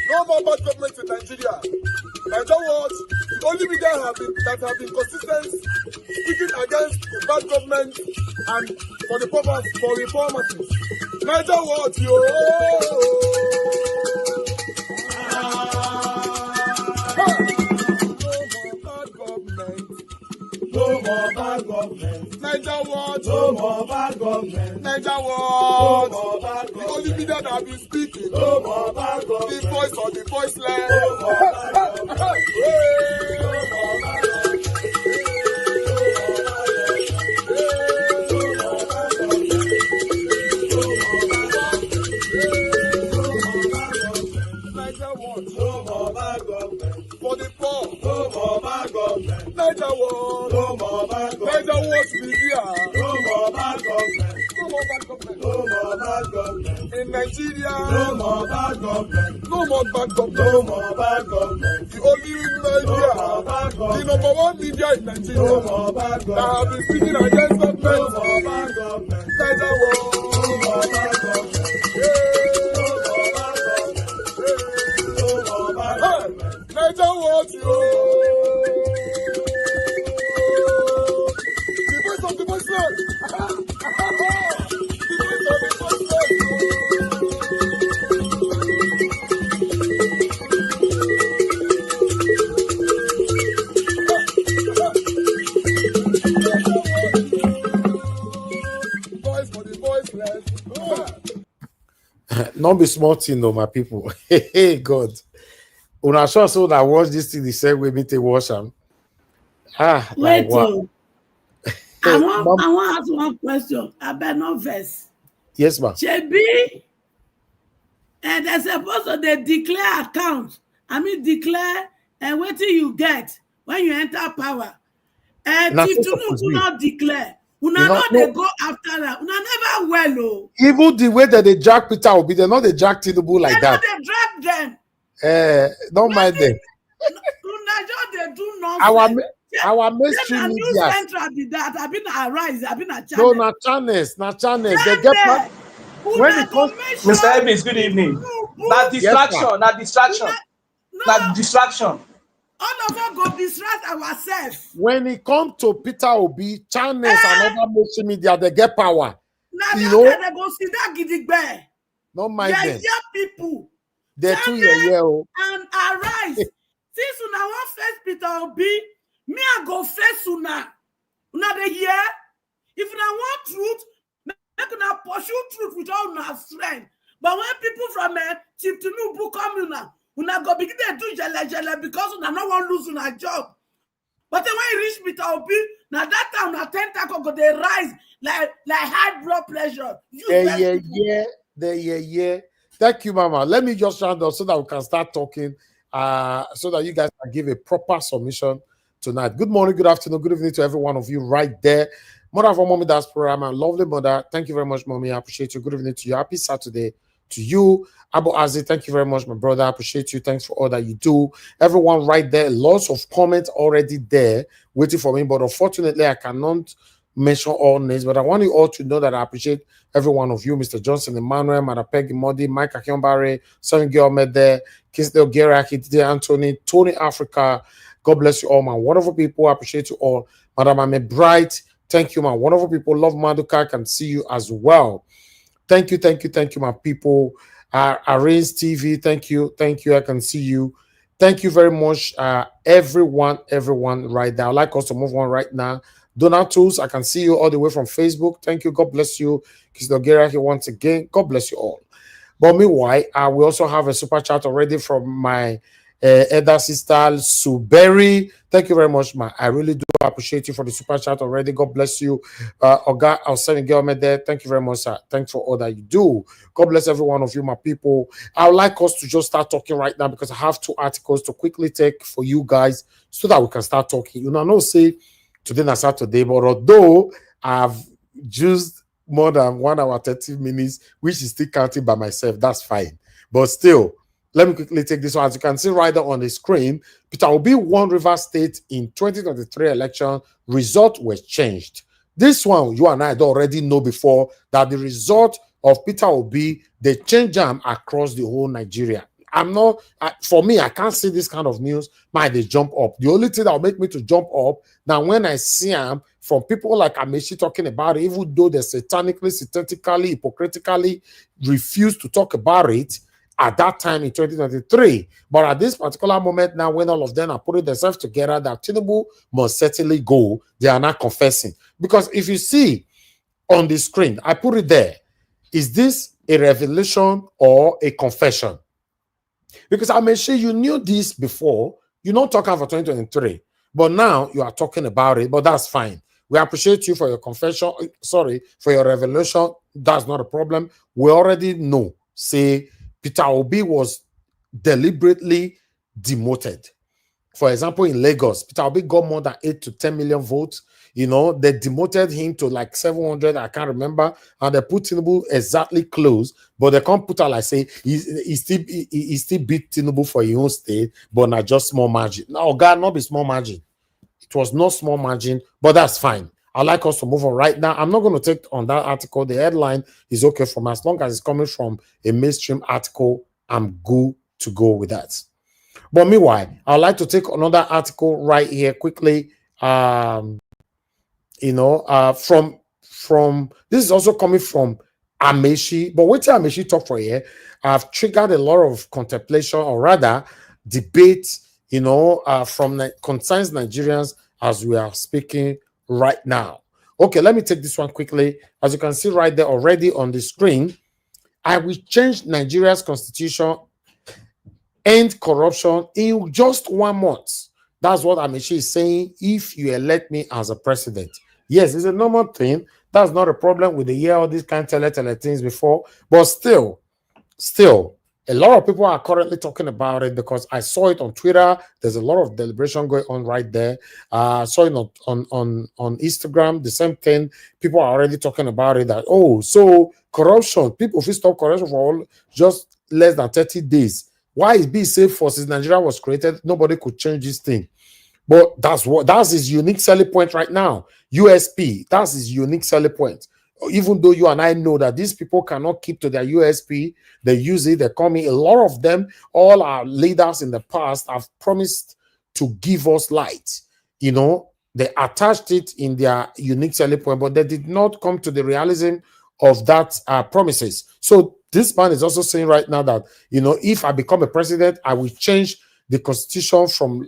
No more bad government in Nigeria. Nigeria what? The only media that have been consistent speaking against the bad government and for the purpose for reformers. Nigeria what? Yo! No more bad government. Niger what? No more bad government. Niger what? No more bad government. The only media that have been speaking. No more bad government. The voice of the voiceless. No more bad government. No more bad for the poor. No more bad government. Niger what? No more bad government. Niger what be here? No more bad government. No more bad government. No more bad government. In Nigeria. No more bad government. No more bad government. No more bad government. The only media. No more bad government. The number one media in Nigeria. No more bad government. That have been speaking against government. No more bad government. Niger what? No more bad government. Niger what you? The voice of the voiceless. The voice of the voiceless. Voice for the voiceless. Not be small thing, no, my people. Hey, God. When I saw so that watch this thing, the same way me to watch them. Wait, like, I want to ask one question. I better not verse. Yes, ma'am. Chebi, and they're supposed to they declare account. I mean, declare and what do you get when you enter power? And if you do not declare, you know they go after that. You never well, oh. Even the way that they jack Peter will be, they're not the jack Tinubu like that. They drag them. Don't mind them. They do nonsense. Our mainstream media. Central be that. I've been a rise. I've been a No, channel. not channels. They get when it comes, Mr. Evans, good evening. That distraction. That distraction. All of us go distract ourselves. When it comes to Peter Obi, channels and other mainstream media, they get power. Now they go see that gidigbe. Don't mind them. Young people. They're too young. And arise. Since una want face Peter Obi, me I go face una. Una dey hear? If una want truth, make una pursue truth with all una strength. But when people from Chief Tinubu come una go begin to do jele because una no want lose una job. But then when you reach Peter Obi, now that time una tentacle go they rise like high blood pressure. Yeah. Thank you, Mama. Let me just round up so that we can start talking. So that you guys can give a proper submission tonight. Good morning, good afternoon, good evening to every one of you right there. Mother of our Mommy That's program, and lovely mother. Thank you very much, Mommy. I appreciate you. Good evening to you. Happy Saturday to you. Abu Aziz, thank you very much, my brother. I appreciate you. Thanks for all that you do. Everyone right there, lots of comments already there waiting for me, but unfortunately, I cannot mention all names, but I want you all to know that I appreciate every one of you, Mr. Johnson, Emmanuel, Madapegi Modi, Mike Akionbare, Sonny Gilmede, Kisdale Geraki, Anthony, Tony Africa. God bless you all, man. Wonderful people. I appreciate you all. Madam Ame Bright, thank you, man. Wonderful people. Love Maduka. I can see you as well. Thank you, my people. Arrange TV, thank you. I can see you. Thank you very much, everyone right there. I'd like us to move on right now. Donatus, I can see you all the way from Facebook. Thank you. God bless you. Kisdogera here once again. God bless you all. But meanwhile, we also have a super chat already from my elder sister, Suberry. Thank you very much, ma. I really do appreciate you for the super chat already. God bless you. Oga, I'll send a girl there. Thank you very much, sir. Thanks for all that you do. God bless every one of you, my people. I would like us to just start talking right now because I have 2 articles to quickly take for you guys so that we can start talking. You know, say today na Saturday, but although I've used more than 1 hour 30 minutes, which is still counting by myself, that's fine. But still, let me quickly take this one. As you can see right there on the screen, Peter Obi won Rivers State in 2023 election. Result was changed. This one, you and I already know before that the result of Peter Obi, they change them across the whole Nigeria. I'm not, for me, I can't see this kind of news. They jump up. The only thing that will make me to jump up now when I see them from people like Amaechi talking about it, even though they satanically, synthetically, hypocritically refuse to talk about it at that time in 2023. But at this particular moment now, when all of them are putting themselves together, that Tinubu must certainly go, they are not confessing. Because if you see on the screen, I put it there, is this a revelation or a confession? Because I may say you knew this before, you're not talking for 2023, but now you are talking about it, but that's fine. We appreciate you for your confession, sorry, for your revelation. That's not a problem. We already know, say, Peter Obi was deliberately demoted. For example, in Lagos, Peter Obi got more than 8 to 10 million votes. You know, they demoted him to like 700, I can't remember, and they put Tinubu exactly close, but they can't put out like say he still beat Tinubu for his own state, but not just small margin. No, God, not be small margin. It was not small margin, but that's fine. I'd like us to move on right now. I'm not going to take on that article. The headline is okay for me. As long as it's coming from a mainstream article, I'm good to go with that. But meanwhile, I'd like to take another article right here quickly. You know, from this is also coming from Amaechi, but wait till Amaechi talk for here. I've triggered a lot of contemplation, or rather debate, you know, from concerns Nigerians as we are speaking right now. Okay, let me take this one quickly. As you can see right there already on the screen, I will change Nigeria's constitution, end corruption in just 1 month. That's what Amaechi is saying. If you elect me as a president, yes, it's a normal thing. That's not a problem with the year all these kind of tele things before, but still, a lot of people are currently talking about it because I saw it on Twitter. There's a lot of deliberation going on right there. I saw it on Instagram, the same thing. People are already talking about it that, oh, so corruption, people will stop corruption for just less than 30 days. Why is being safe for since Nigeria was created? Nobody could change this thing. But that's his unique selling point right now. USP, that's his unique selling point. Even though you and I know that these people cannot keep to their USP, they use it, they come in. A lot of them, all our leaders in the past have promised to give us light. You know, they attached it in their unique selling point, but they did not come to the realism of that promises. So this man is also saying right now that, you know, if I become a president, I will change the constitution from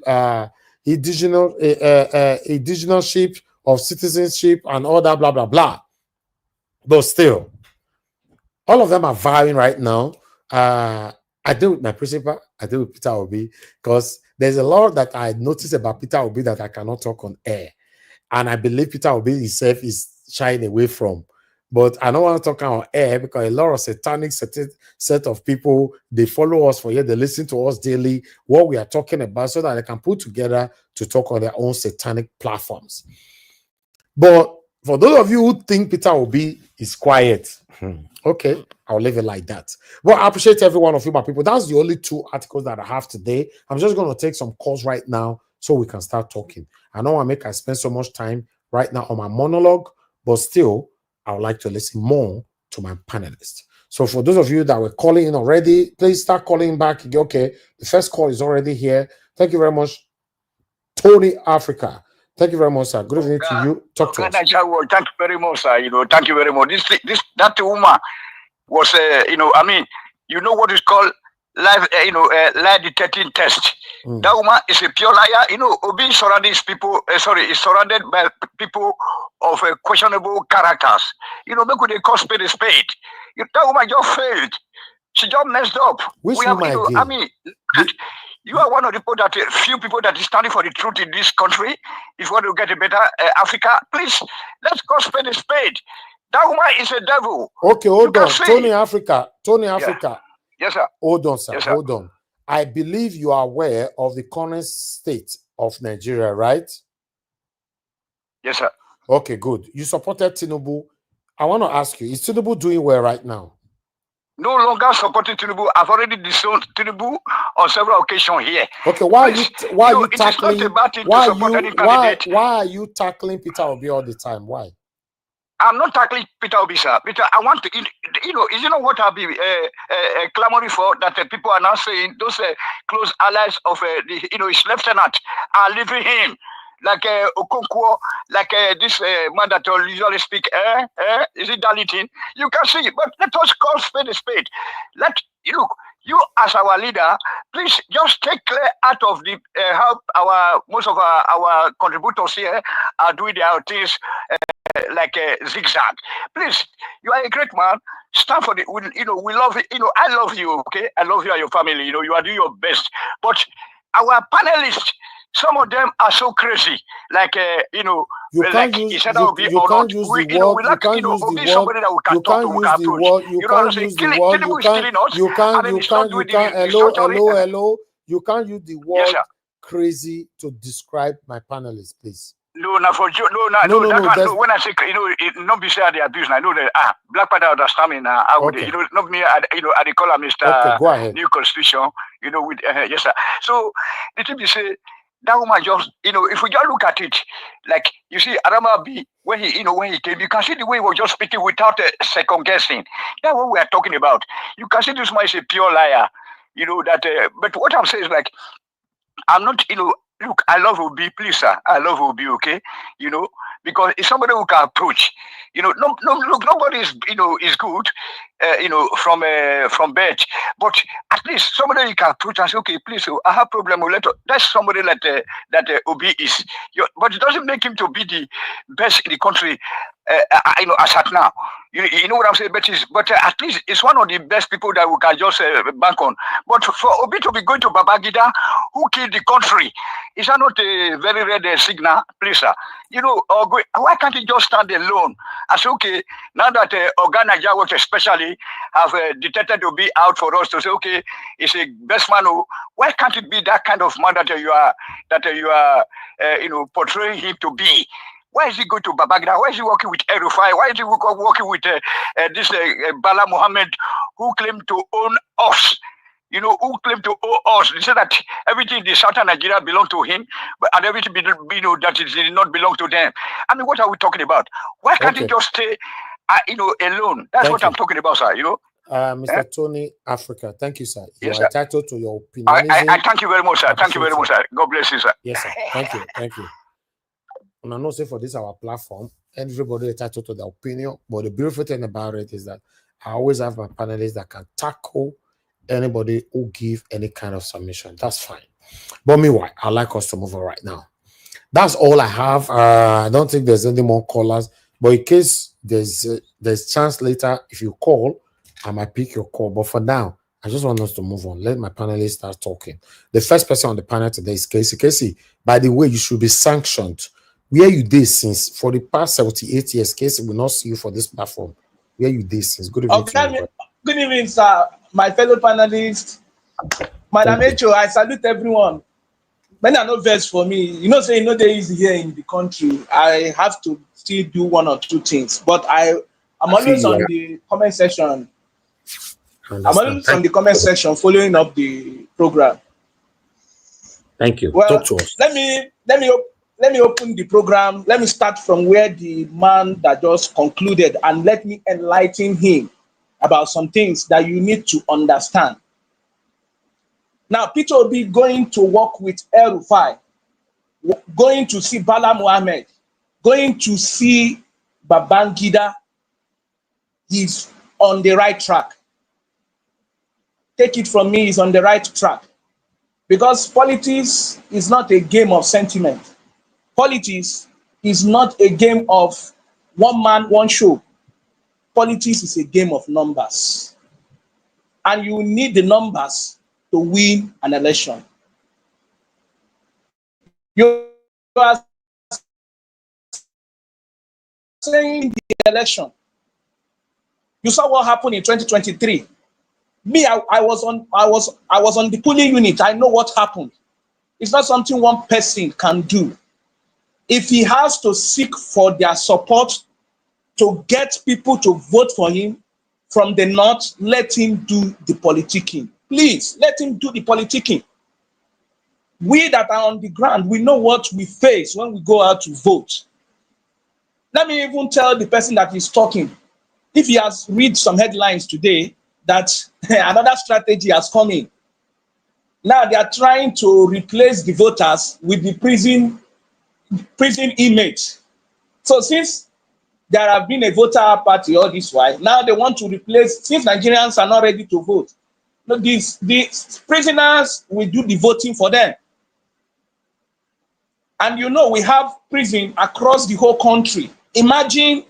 indigeneship of citizenship and all that, blah, blah, blah. But still, all of them are vying right now. I deal with my principal, I deal with Peter Obi, because there's a lot that I noticed about Peter Obi that I cannot talk on air. And I believe Peter Obi himself is shying away from. But I don't want to talk on air because a lot of satanic set of people, they follow us for here, they listen to us daily, what we are talking about, so that they can put together to talk on their own satanic platforms. But for those of you who think Peter Obi is quiet, okay, I'll leave it like that. Well, I appreciate every one of you, my people. That's the only 2 articles that I have today. I'm just going to take some calls right now so we can start talking. I don't want to spend so much time right now on my monologue, but still, I would like to listen more to my panelists. So for those of you that were calling in already, please start calling back. Okay, the first call is already here. Thank you very much, Tony Africa. Thank you very much, sir. Good evening to you. Talk to us. Thank you very much, sir. You know, thank you very much. That woman was, you know, I mean, you know what is called live, lie detecting test. That woman is a pure liar. You know, Obi surrounded people. Is surrounded by people of questionable characters. You know, make they call spade a spade. That woman just failed. She just messed up. Which woman again? I mean. You are one of the people few people that is standing for the truth in this country. If you want to get a better Africa, please, let's go spade a spade. That woman is a devil. Okay, hold on. Tony Africa. Yeah. Yes, sir. Hold on, sir. Yes, sir. Hold on. I believe you are aware of the current state of Nigeria, right? Yes, sir. Okay, good. You supported Tinubu. I want to ask you, is Tinubu doing well right now? No longer supporting Tinubu. I've already disowned Tinubu on several occasions here. Okay, why are you tackling Peter Obi all the time? Why? I'm not tackling Peter Obi, sir. Peter, I want to, what I'll be clamoring for, that people are now saying those close allies of his lieutenant are leaving him. Like Okonkwo, like this man that usually speak, is it Darlington? You can see, but let us call spade a spade. Look, you as our leader, please just take clear out of the how most of our contributors here are doing their things like a zigzag. Please, you are a great man. Stand for the, we love it. I love you, okay? I love you and your family. You are doing your best. But our panelists, some of them are so crazy. Like, you can't use the word. You can't use the word. You can't use the word. You can't use the word. You can't. Hello. You can't use the word crazy to describe my panelists, please. No, when I say it not be said the abuse. I know that Black Panther understand me now. I would not me. I call him Mr. Okay, go ahead. New Constitution. With yes sir. So the thing you say that woman just if we just look at it, like you see Adama B when he came, you can see the way he was just speaking without second guessing. That's what we are talking about. You can see this man is a pure liar. That. But what I'm saying is like I'm not Look, I love Obi, please, sir. I love Obi, okay? Because it's somebody who can approach. Look, nobody is, is good, from birth. But at least somebody you can approach and say, okay, please, I have problem with that. That's somebody that Obi is. But it doesn't make him to be the best in the country, as at now. You know what I'm saying? But at least it's one of the best people that we can just bank on. But for Obi to be going to Babangida, who killed the country, is that not a very red signal, please, sir? Why can't he just stand alone and say, okay, now that Organa Jawot especially have detected to be out for us to say, okay, it's a best man. Why can't it be that kind of man that you are portraying him to be? Why is he going to Babangida? Why is he working with El-Rufai? Why is he working with this Bala Mohammed, who claimed to own us? Who claimed to owe us? They said that everything in the southern Nigeria belonged to him, and everything that it did not belong to them. I mean, what are we talking about? Why can't he just stay, alone? That's what I'm talking about, sir. Mr. Tony Africa, thank you, sir. You are entitled to your opinion. I thank you very much, sir. Thank you very much, sir. God bless you, sir. Yes, sir. Thank you. And I know, say for this our platform, everybody is entitled to their opinion. But the beautiful thing about it is that I always have my panelists that can tackle anybody who give any kind of submission. That's fine. But meanwhile, I'd like us to move on right now. That's all I have. I don't think there's any more callers. But in case there's chance later, if you call, I might pick your call. But for now, I just want us to move on. Let my panelists start talking. The first person on the panel today is Casey. Casey, by the way, you should be sanctioned. Where you did since for the past 78 years, Casey will not see you for this platform. Where you did since. Good evening. Good evening, sir. My fellow panelists. Madam Amaechi, I salute everyone. Many are not versed for me. Say there is here in the country. I have to still do one or two things. But I'm always on the comment section. I'm always on the comment section following up the program. Thank you. Well, talk to us. Let me open the program. Let me start from where the man that just concluded, and let me enlighten him about some things that you need to understand. Now, Peter Obi going to work with El-Rufai, going to see Bala Mohammed, going to see Babangida, he's on the right track. Take it from me, he's on the right track. Because politics is not a game of sentiment. Politics is not a game of one man, one show. Politics is a game of numbers. And you need the numbers to win an election. You are saying the election. You saw what happened in 2023. Me, I was on the polling unit. I know what happened. It's not something one person can do. If he has to seek for their support to get people to vote for him from the north, let him do the politicking. Please, let him do the politicking. We that are on the ground, we know what we face when we go out to vote. Let me even tell the person that is talking, if he has read some headlines today, that another strategy has come in. Now they are trying to replace the voters with the prison inmates. So since there have been a voter party all this while, now they want to replace, since Nigerians are not ready to vote, these prisoners will do the voting for them. And you know, we have prison across the whole country. Imagine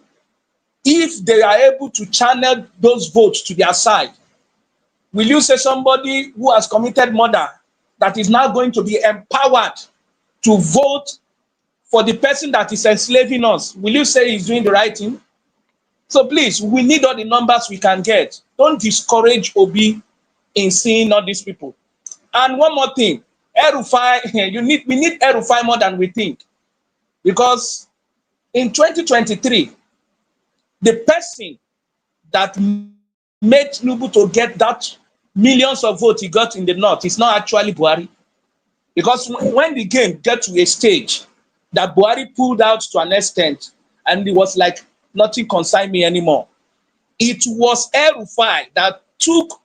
if they are able to channel those votes to their side. Will you say somebody who has committed murder that is now going to be empowered to vote for the person that is enslaving us? Will you say he's doing the right thing? So please, we need all the numbers we can get. Don't discourage Obi in seeing all these people. And one more thing, El-Rufai, we need El-Rufai more than we think. Because in 2023, the person that made Tinubu to get that millions of votes he got in the north is not actually Buhari. Because when the game got to a stage that Buhari pulled out to an extent and it was like, nothing concerned me anymore, it was El-Rufai that took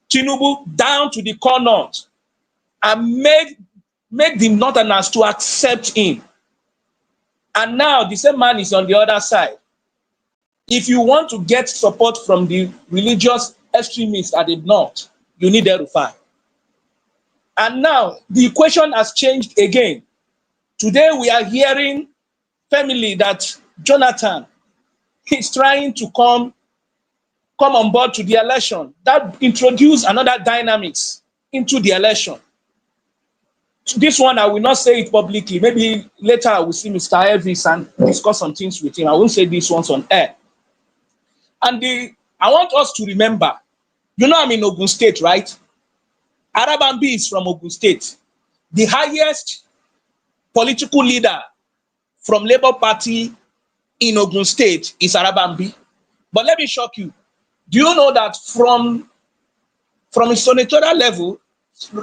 Tinubu down to the corner and made the northerners to accept him. And now the same man is on the other side. If you want to get support from the religious extremists at the north, you need El-Rufai. And now the equation has changed again. Today we are hearing family that Jonathan is trying to come on board to the election. That introduced another dynamics into the election. This one, I will not say it publicly. Maybe later I will see Mr. Elvis and discuss some things with him. I won't say this one's on air. And I want us to remember, you know I'm in Ogun State, right? Arabambi is from Ogun State. The highest political leader from Labour Party in Ogun State is Arabambi. But let me shock you. Do you know that from a senatorial level,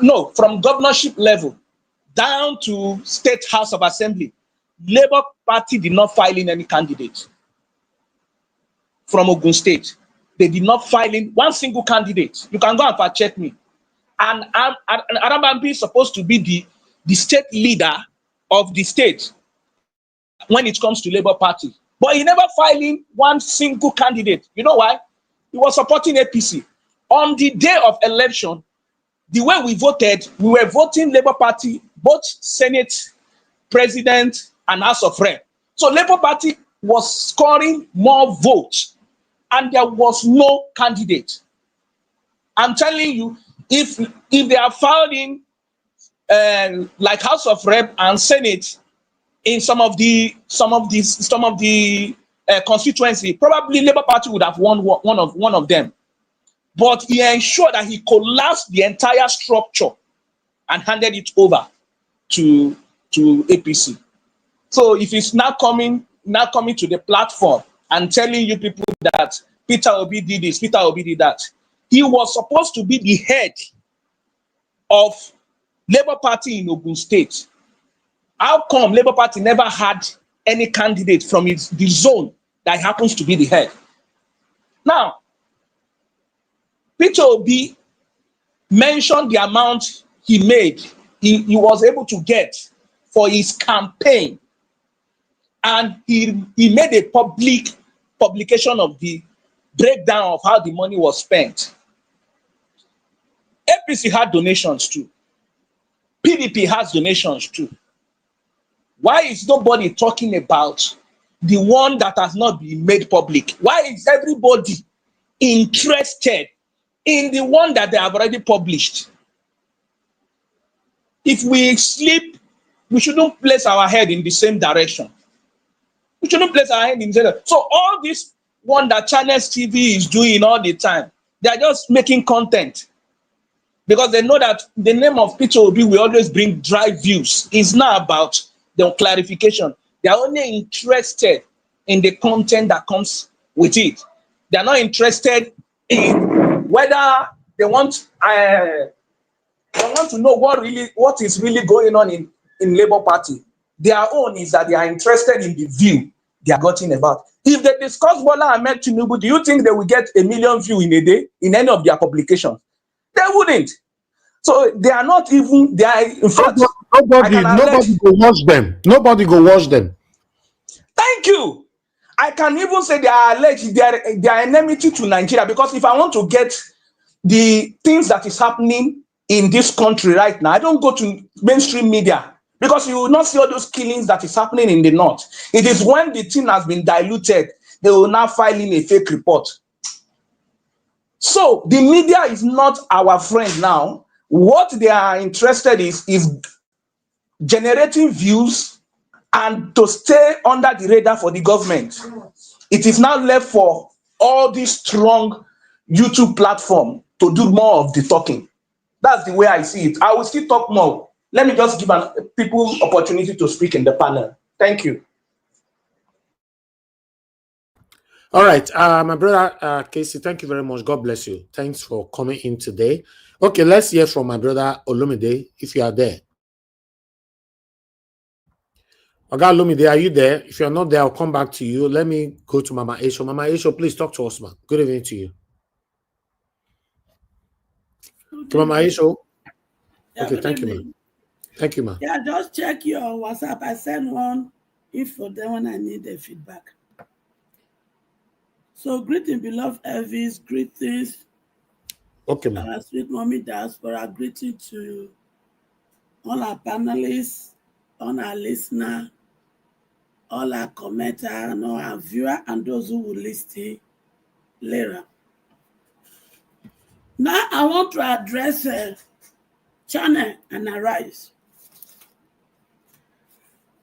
no, from governorship level, down to State House of Assembly, Labour Party did not file in any candidate from Ogun State. They did not file in one single candidate. You can go and fact check me. And Arabambi is supposed to be the state leader of the state when it comes to Labour Party. But he never filed in one single candidate. You know why? He was supporting APC. On the day of election, the way we voted, we were voting Labour Party, both Senate, President, and House of Rep. So Labour Party was scoring more votes, and there was no candidate. I'm telling you, if they are filing like House of Rep and Senate in some of the constituency, probably Labour Party would have won one of them. But he ensured that he collapsed the entire structure and handed it over to APC. So if he's now coming to the platform and telling you people that Peter Obi did this, Peter Obi did that, he was supposed to be the head of Labour Party in Ogun State. How come Labour Party never had any candidate from the zone that happens to be the head? Now, Peter Obi mentioned the amount he made, he was able to get for his campaign. And he made a publication of the breakdown of how the money was spent. APC had donations too. PDP has donations too. Why is nobody talking about the one that has not been made public? Why is everybody interested in the one that they have already published? If we sleep, we shouldn't place our head in the same direction. We shouldn't place our head in the same direction. So all this one that Channels TV is doing all the time, they are just making content. Because they know that the name of Peter Obi will always bring dry views. It's not about the clarification. They are only interested in the content that comes with it. They are not interested in whether they want to know what is really going on in Labour Party. Their own is that they are interested in the view. they are gotten about. If they discuss Bola Ahmed Tinubu, do you think they will get 1 million views in a day in any of their publications? They wouldn't. So they are not even, they are, in fact, nobody go watch them. Nobody go watch them. Thank you. I can even say they are alleged, they are enmity to Nigeria, because if I want to get the things that is happening in this country right now, I don't go to mainstream media, because you will not see all those killings that is happening in the north. It is when the thing has been diluted, they will now file in a fake report. So the media is not our friend now. What they are interested is generating views and to stay under the radar for the government. It is now left for all these strong YouTube platform to do more of the talking. That's the way I see it. I will still talk more. Let me just give people opportunity to speak in the panel. Thank you. All right, my brother Casey, thank you very much. God bless you. Thanks for coming in today. Okay, let's hear from my brother Olumide, if you are there. Oga Olumide, are you there? If you're not there, I'll come back to you. Let me go to Mama Esho. Mama Esho, please talk to us, man. Good evening to you. Okay, Mama Esho. Yeah, okay, thank you, man. Thank you, man. Yeah, just check your WhatsApp. I send one info there when I need the feedback. So, greeting, beloved Elvis. Greetings. Okay, man. Our sweet mommy diaspora. Greeting to all our panelists, all our listeners, all our commenters, and all our viewers, and those who will listen later. Now, I want to address Channel and Arise.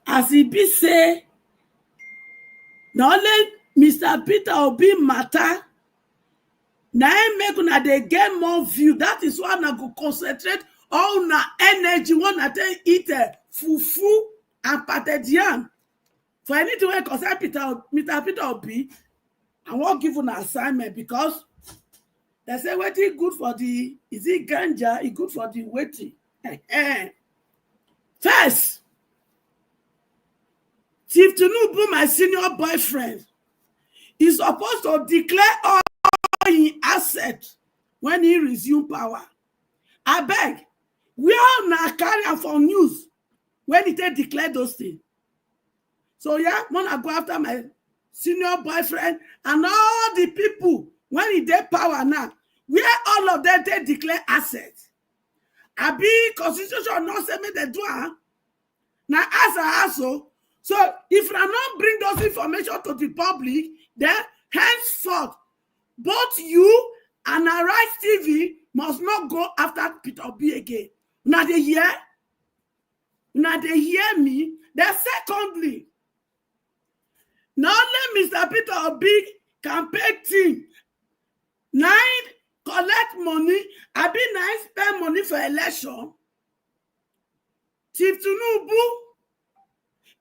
As he be say, not only Mr. Peter Obi matter, now make una dey get more view. That is why I go concentrate all na energy when I eat fufu and patted yam. For anything wey concern Mr. Peter Obi, I won't give an assignment, because they say wetin good for the, is it ganja? It good for the waiting. First, Chief Tinubu, my senior boyfriend, is supposed to declare all his assets when he resume power. I beg, we all now carry am for news when he declare those things. So yeah, when I go after my senior boyfriend and all the people when he dey power now, where all of them they declare assets. I be constitution not say me they do now as a asshole. So if I not bring those information to the public, then henceforth, both you and Arise TV must not go after Peter Obi again. Now they hear me. Then secondly, not only Mr. Peter Obi campaign team, nine collect money, I be nine spend money for election. Chief Tinubu,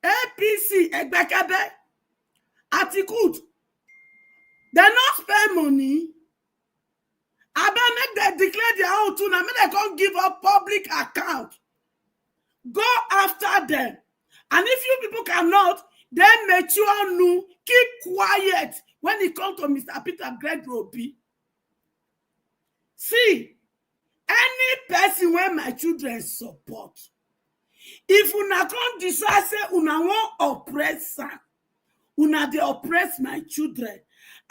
APC, Egbekebe, Atiku, they not spend money. I better make them declare their own too. Now make they can't give up public account. Go after them. And if you people cannot, then make sure you keep quiet when it comes to Mr. Peter Obi. See, any person where my children support, if una can't decide say una won't oppress her, una they oppress my children.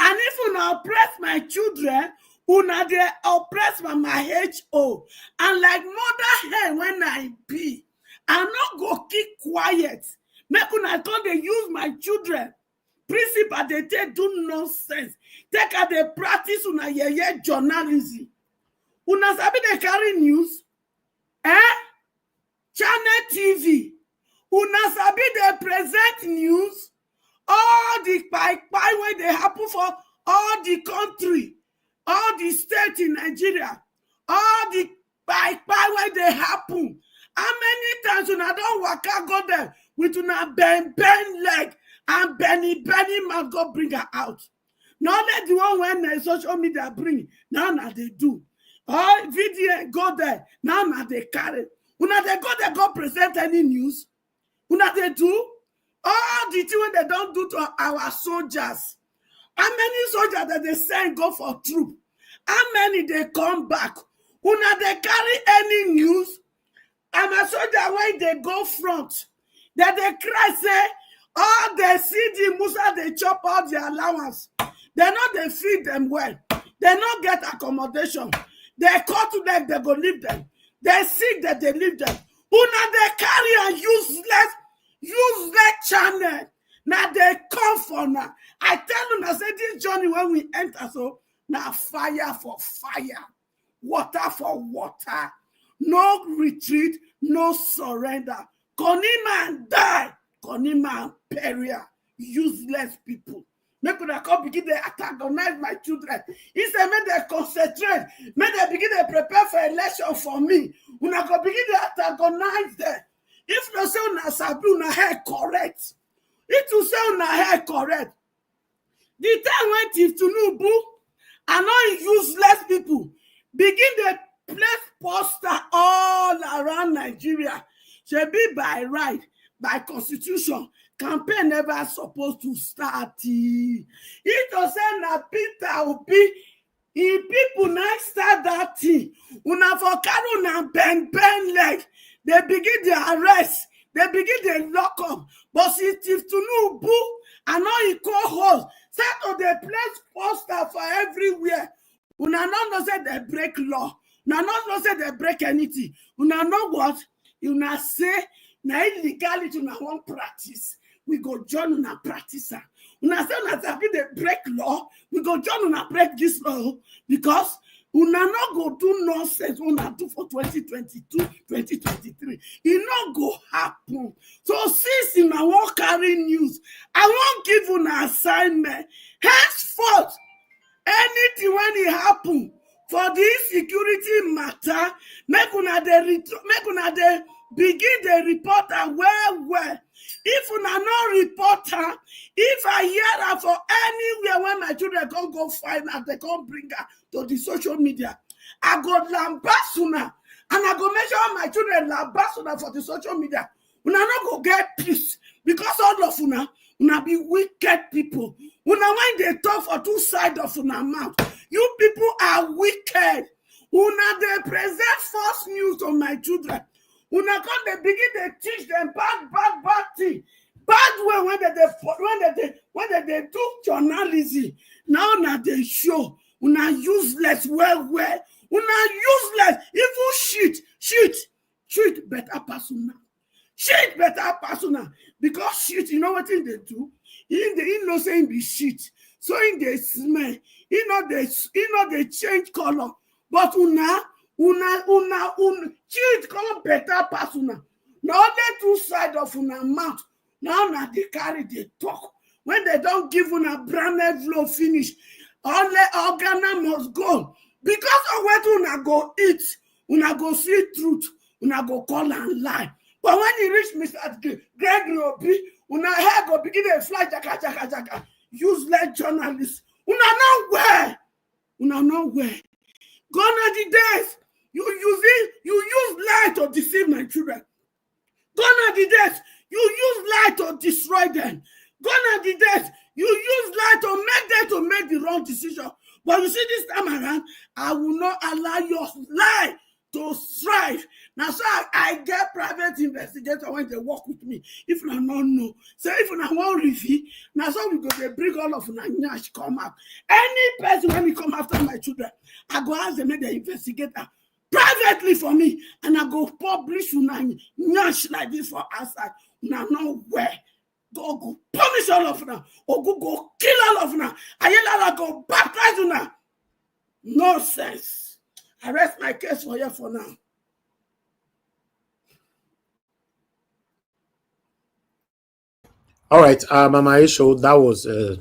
And if una oppress my children, una they oppress my HO. And like mother hen when I be, I not go keep quiet. Make una come they use my children. Principal they do nonsense. Take out the practice una yeye journalism. Una sabi they carry news. Channel TV. Una sabi they present news. All the pie where they happen for all the country, all the state in Nigeria, all the pie where they happen. How many times when I don't work out go there with una bend leg and Benny must go bring her out. Not let the one when the social media bring, now they do. All video go there, now they carry. Una they go present any news. Una they do. All the things when they don't do to our soldiers. How many soldiers that they send go for troop? How many they come back? Una they carry any news? I'm a soldier when they go front. That they cry say, all they see the Musa, they chop out their allowance. They know they feed them well. They not get accommodation. They call to them, they go leave them. They sick that they leave them. Una they carry a useless channel. Now they come for now. I tell you, I say this journey when we enter, so now fire for fire, water for water, no retreat, no surrender. Konima die, Konima peria, useless people. Make una come begin to antagonize my children. He said, make they concentrate, make they begin to prepare for election for me. Una go begin to antagonize them. If no say una sabi una hair correct, if you say una hair correct, the time when Tiff Tinubu and all useless people begin to place poster all around Nigeria, should be by right, by constitution. Campaign never supposed to start. It was say na Peter Obi, if people now start that thing, una for carry una bend leg, they begin to arrest, they begin to lock up. But see, Tiff Tinubu and all he co-host set to the place poster for everywhere. Una not say they break law. Una not say they break anything. Una know what? Una say na illegality una won't practice. We go join una practice. Una say una sabi they break law. We go join una break this law because una not go do nonsense una do for 2022, 2023. It not go happen. So since una won't carry news, I won't give una assignment. Henceforth, anything when it happen for this security matter, make una dey begin the reporter well. If una no reporter, if I hear her for anywhere when my children can't go find her, they can't bring her to the social media, I go lambast una, and I go make sure my children lambast una for the social media. Una not go get peace because all of una be wicked people. Una when they talk for two sides of una mouth, you people are wicked. Una they present false news to my children. Una come they begin to teach them bad thing, bad way when they do journalism. Now they show una useless well. Una useless even shit better person now. Shit better person because shit, you know what they do? He no saying be shit. So in they smell, they change color. But una shit color better person. Now only two sides of una mouth. Now they carry the talk. When they don't give una branded flow finish, only organa must go. Because of what una go eat, una go see truth, una go call and lie. But when you reach Mr. Gregory Obi, una hair go begin to fly jaka. Useless journalists. Una nowhere. Gone are the days. You use lie to deceive my children. Gone are the days. You use lie to destroy them. Gone are the days. You use lie to make the wrong decision. But you see this time around, I will not allow your lie to strive. Now, so I get private investigator when they work with me. If I don't know, so if I want review, now so we go they bring all of Nyash come out. Any person when he come after my children, I go ask them make the investigator privately for me, and I go publish Nyash like this for outside. Now nowhere. Go punish all of them, or go kill all of them. I go baptize them. Nonsense. I rest my case for you for now. All right, Amaechi, that was a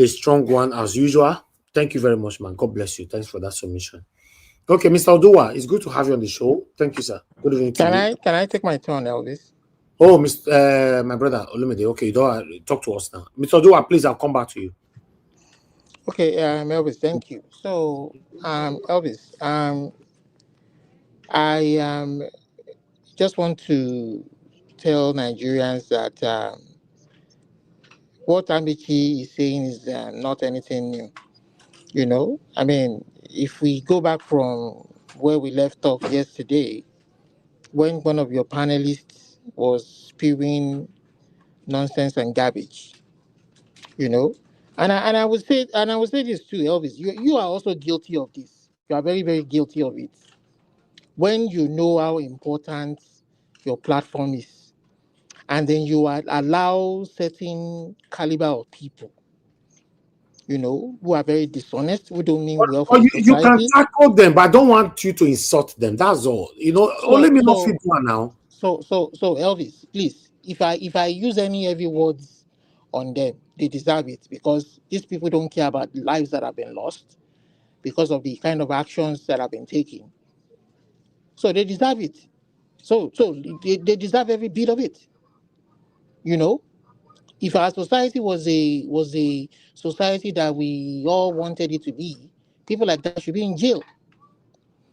strong one as usual. Thank you very much, man. God bless you. Thanks for that submission. Okay, Mr. Oduwa, it's good to have you on the show. Thank you, sir. Good evening. Can I take my turn, Elvis? Oh, my brother Olumide. Okay, you don't talk to us now. Mr. Oduwa, please, I'll come back to you. Okay, Elvis, thank you. So, Elvis, I just want to tell Nigerians that what Amaechi is saying is not anything new. You know, I mean, if we go back from where we left off yesterday, when one of your panelists was spewing nonsense and garbage, you know, and I would say this too, Elvis. You are also guilty of this. You are very, very guilty of it. When you know how important your platform is, and then you allow certain caliber of people, you know, who are very dishonest, who don't mean well for Or the you can society. tackle them, but I don't want you to insult them. That's all. You know, only So me not fit so one now. so Elvis, please, if I use any heavy words on them, they deserve it, because these people don't care about lives that have been lost because of the kind of actions that have been taken. So they deserve it. So they deserve every bit of it. You know, if our society was a society that we all wanted it to be, people like that should be in jail.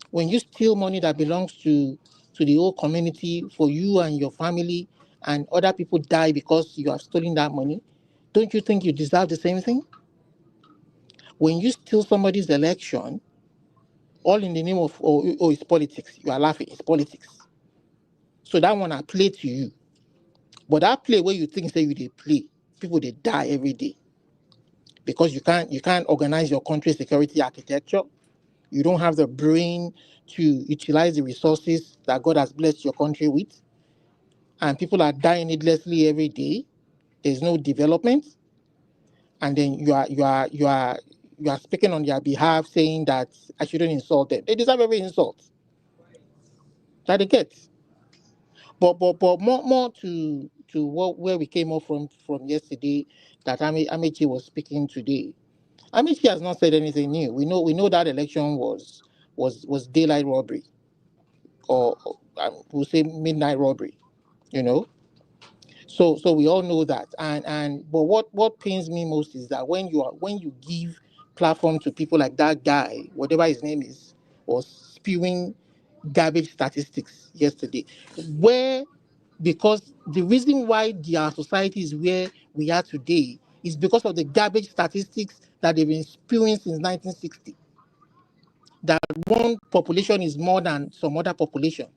When you steal money that belongs to the whole community for you and your family, and other people die because you have stolen that money, don't you think you deserve the same thing? When you steal somebody's election, all in the name of it's politics, you are laughing, it's politics. So that one I play to you. But that play where you think say you they play, people they die every day because you can't organize your country's security architecture. You don't have the brain to utilize the resources that God has blessed your country with, and people are dying needlessly every day. There's no development, and then you are speaking on their behalf, saying that I shouldn't insult them. They deserve every insult that they get. But more to where we came off from yesterday, that Amaechi was speaking today. Amaechi has not said anything new. We know that election was daylight robbery, or we'll say midnight robbery. You know, so we all know that. But what pains me most is that when you give platform to people like that guy, whatever his name is, was spewing garbage statistics yesterday, where, because the reason why our society is where we are today is because of the garbage statistics that they've been spewing since 1960. That one population is more than some other population.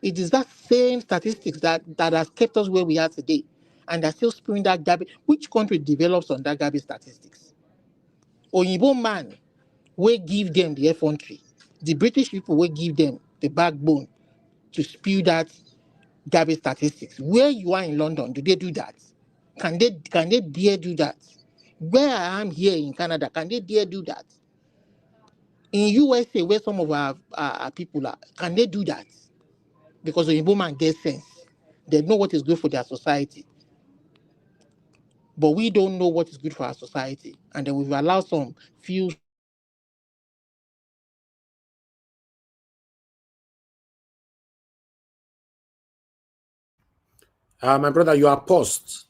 It is that same statistics that has kept us where we are today. And they're still spewing that garbage. Which country develops on that garbage statistics? Oyinbo man will give them the effrontery. The British people will give them the backbone to spew that garbage statistics. Where you are in London, do they do that? Can they dare do that? Where I am here in Canada, can they dare do that? In USA, where some of our people are, can they do that? Because the Oyinbo man gets sense. They know what is good for their society. But we don't know what is good for our society. And then we've allowed some few. My brother, you are paused.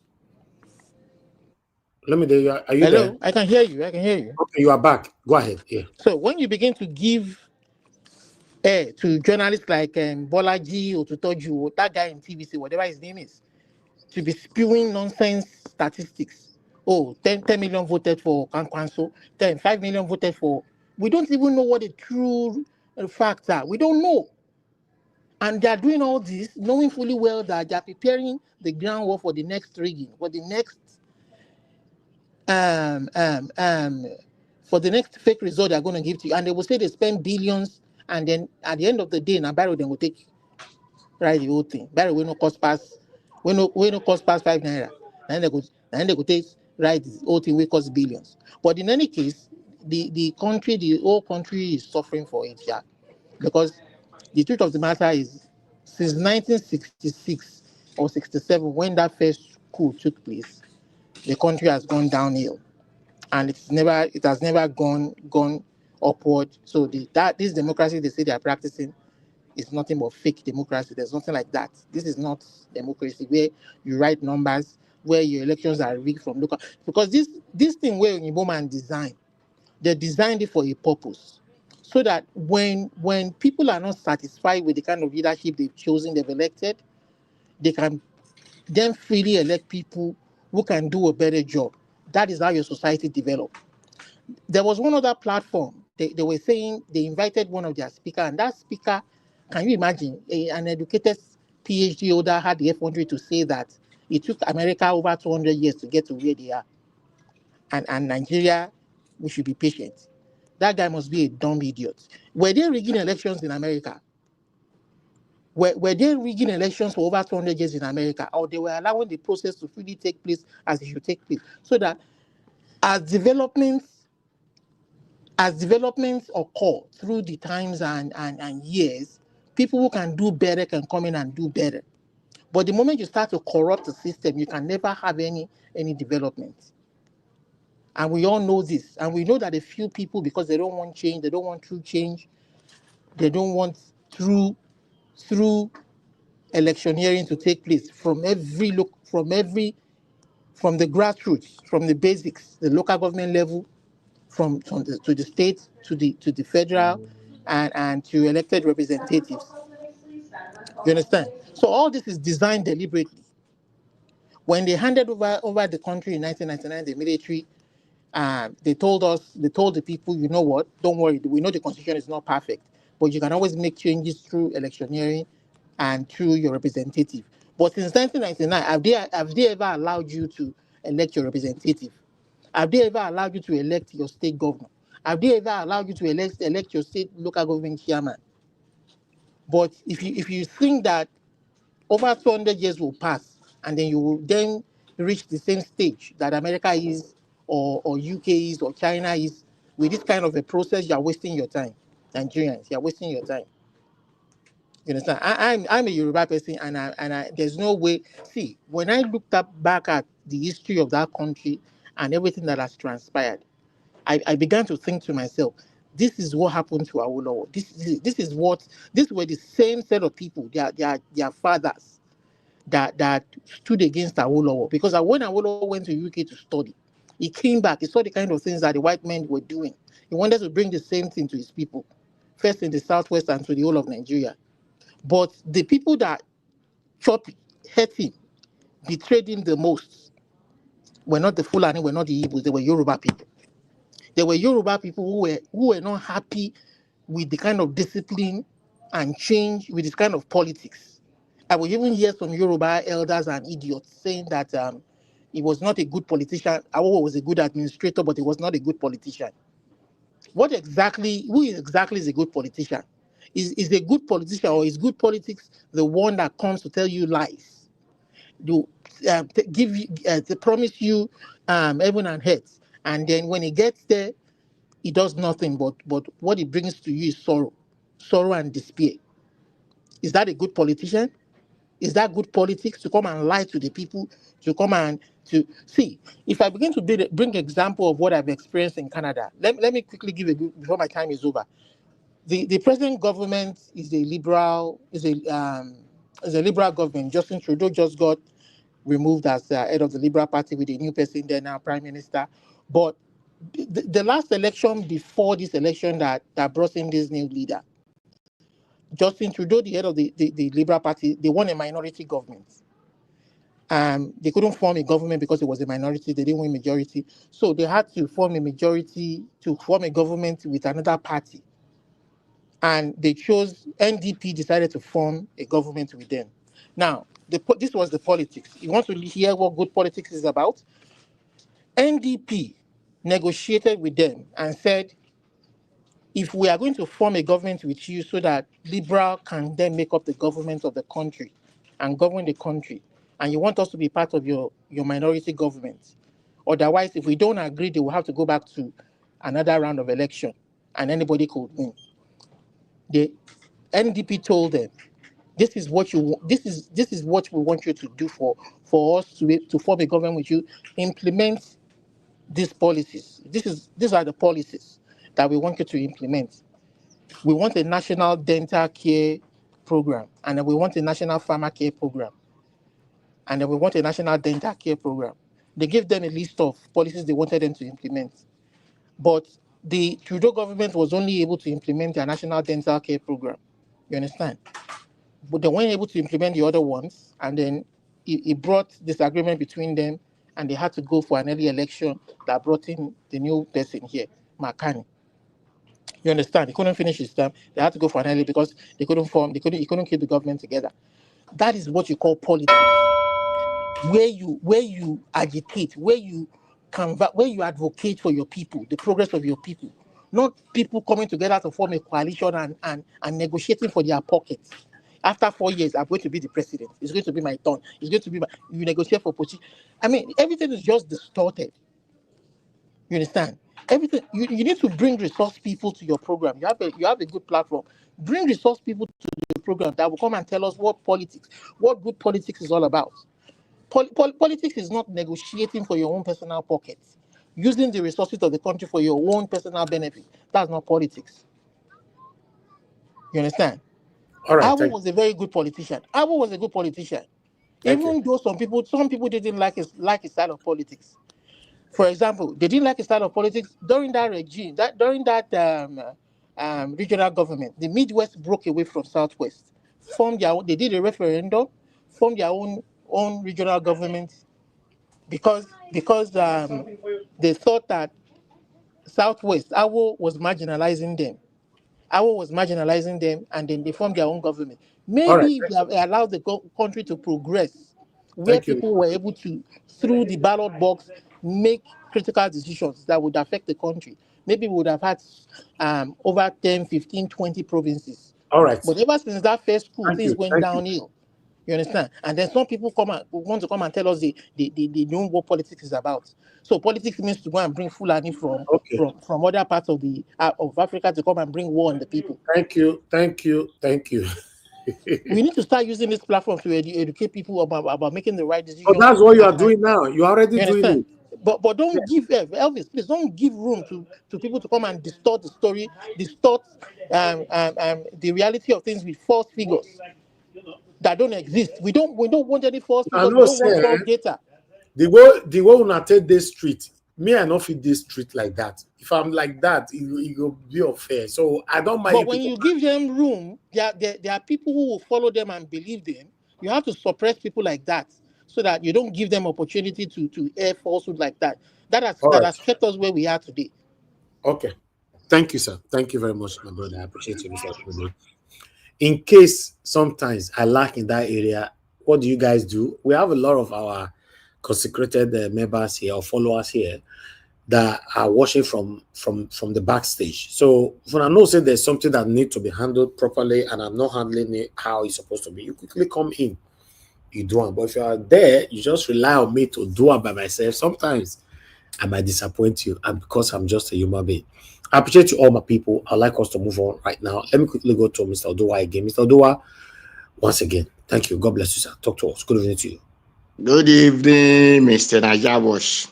Let me there. Are you Hello, there? I can hear you. Okay, you are back. Go ahead. Yeah. So when you begin to give air to journalists like Bolaji or Tutoju or that guy in TVC, whatever his name is, to be spewing nonsense statistics. Oh, 10 million voted for Kankwanso, 5 million voted for. We don't even know what the true facts are. We don't know. And they are doing all this, knowing fully well that they are preparing the groundwork for the next rigging, for the next fake result they are going to give to you. And they will say they spend billions, and then at the end of the day, now Barrow then will take right the whole thing. Barrow will not cost pass, will not cost pass £5. And they go take right the whole thing will cost billions. But in any case, the whole country is suffering for it, yeah. Because the truth of the matter is, since 1966 or 67, when that first coup took place, the country has gone downhill, and it has never gone upward. So this democracy they say they are practicing is nothing but fake democracy. There's nothing like that. This is not democracy where you write numbers, where your elections are rigged from local. Because this thing where Oyinbo man designed, they designed it for a purpose, so that when people are not satisfied with the kind of leadership they've chosen, they've elected, they can then freely elect people who can do a better job. That is how your society develops. There was one other platform. They were saying they invited one of their speakers, and that speaker, can you imagine, an educated PhD holder had the F-100 to say that it took America over 200 years to get to where they are. And Nigeria, we should be patient. That guy must be a dumb idiot. Were they rigging elections in America? Were they rigging elections for over 200 years in America? Or they were allowing the process to freely take place as it should take place? So that as developments occur through the times and years, people who can do better can come in and do better. But the moment you start to corrupt the system, you can never have any development. And we all know this. And we know that a few people, because they don't want change, they don't want true change, they don't want through electioneering to take place from the grassroots, from the basics, the local government level, to the state, to the federal, and to elected representatives. You understand? So all this is designed deliberately. When they handed over the country in 1999, the military, they told the people, you know what? Don't worry. We know the constitution is not perfect, but you can always make changes through electioneering and through your representative. But since 1999, have they ever allowed you to elect your representative? Have they ever allowed you to elect your state governor? Have they ever allowed you to elect your state local government chairman? But if you think that over 200 years will pass and then you will then reach the same stage that America is, or UK is, or China is, with this kind of a process, you are wasting your time. Nigerians, you are wasting your time. You understand? I'm a Yoruba person, and I there's no way. See, when I looked back at the history of that country and everything that has transpired, I began to think to myself, this is what happened to Awolowo. These were the same set of people, their fathers that stood against Awolowo. Because when Awolowo went to UK to study, he came back, he saw the kind of things that the white men were doing. He wanted to bring the same thing to his people, first in the southwest and to the whole of Nigeria. But the people that hurt him, betrayed him the most, were not the Fulani, were not the Igbos, they were Yoruba people. There were Yoruba people who were not happy with the kind of discipline and change, with this kind of politics. I will even hear some Yoruba elders and idiots saying that he was not a good politician. Awowo was a good administrator, but he was not a good politician. Who exactly is a good politician? Is a good politician, or is good politics the one that comes to tell you lies? To promise you heaven and earth, and then when he gets there, he does nothing, but what he brings to you is sorrow and despair. Is that a good politician? Is that good politics, to come and lie to the people, to come and to see? If I begin to bring example of what I've experienced in Canada, let me quickly give before my time is over. The present government is a liberal government. Justin Trudeau just got removed as head of the Liberal Party with a new person there now, Prime Minister. But the last election before this election that brought in this new leader, Justin Trudeau, the head of the Liberal Party, they won a minority government. They couldn't form a government because it was a minority. They didn't win majority. So they had to form a government with another party. And they chose, NDP decided to form a government with them. Now, this was the politics. You want to hear what good politics is about? NDP negotiated with them and said, if we are going to form a government with you so that Liberal can then make up the government of the country and govern the country, and you want us to be part of your minority government, otherwise, if we don't agree, they will have to go back to another round of election and anybody could win. The NDP told them, this is what we want you to do for us to form a government with you. Implement these policies. These are the policies that we want you to implement. We want a national dental care program, and then we want a national pharma care program, and then we want a national dental care program. They gave them a list of policies they wanted them to implement. But the Trudeau government was only able to implement their national dental care program. You understand? but they weren't able to implement the other ones, and then it brought disagreement between them, and they had to go for an early election that brought in the new person here, Makani. You understand? He couldn't finish his term. They had to go for an early because they couldn't form. He couldn't keep the government together. That is what you call politics, where you agitate, where you convert, where you advocate for your people, the progress of your people, not people coming together to form a coalition and negotiating for their pockets. After 4 years, I'm going to be the president. It's going to be my turn. It's going to be you negotiate for position. I mean, everything is just distorted. You understand? Everything you need to bring resource people to your program. You have a good platform. Bring resource people to the program that will come and tell us what good politics is all about. Politics is not negotiating for your own personal pockets, using the resources of the country for your own personal benefit. That's not politics. You understand? All right. Abu was a very good politician. Abu was a good politician. Even though some people didn't like his style of politics. For example, they didn't like his style of politics during that regime, during that regional government. The Midwest broke away from Southwest, formed their own. They did a referendum, formed their own regional government because they thought that Southwest, Awo was marginalizing them. And then they formed their own government. Maybe if they have allowed the country to progress, where people were able to, through the ballot box, make critical decisions that would affect the country, maybe we would have had over 10, 15, 20 provinces. All right. But ever since that first coup, things went downhill. You understand? And then some people want to come and tell us they know what politics is about. So politics means to go and bring Fulani from other parts of Africa to come and bring war on the people. Thank you. We need to start using this platform to educate people about making the right decision. Oh, that's what you are doing now. You are already doing it. But don't give Elvis, please don't give room to people to come and distort the story, distort the reality of things with false figures that don't exist. We don't want any false figures. We don't want false data. The way una take this street, me I not fit this street like that. If I'm like that, it will be unfair. So I don't mind. But when you give them room, there are people who will follow them and believe them. You have to suppress people like that so that you don't give them opportunity to air falsehood like that. That has kept us where we are today. Okay. Thank you, sir. Thank you very much, my brother. I appreciate you, Mr. In case sometimes I lack in that area, what do you guys do? We have a lot of our consecrated members here or followers here that are watching from the backstage. So when I know say there's something that needs to be handled properly and I'm not handling it how it's supposed to be, you quickly come in, you do it. But if you are there, you just rely on me to do it by myself. Sometimes I might disappoint you, and because I'm just a human being. I appreciate you all, my people. I'd like us to move on right now. Let me quickly go to Mr. Oduwa again. Mr. Oduwa, once again, thank you. God bless you, sir. Talk to us. Good evening to you. Good evening, Mr. Najabosh.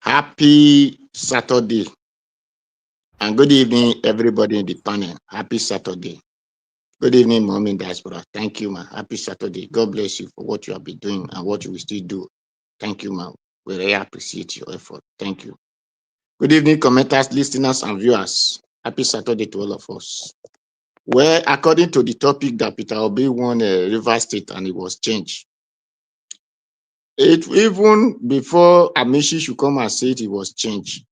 Happy Saturday. And good evening, everybody in the panel. Happy Saturday. Good evening, Mom in Diaspora. Thank you, man. Happy Saturday. God bless you for what you have been doing and what you will still do. Thank you, man. We really appreciate your effort. Thank you. Good evening, commenters, listeners, and viewers. Happy Saturday to all of us. Well, according to the topic that Peter Obi won Rivers State and it was changed. Even before Amaechi should come and say it was changed.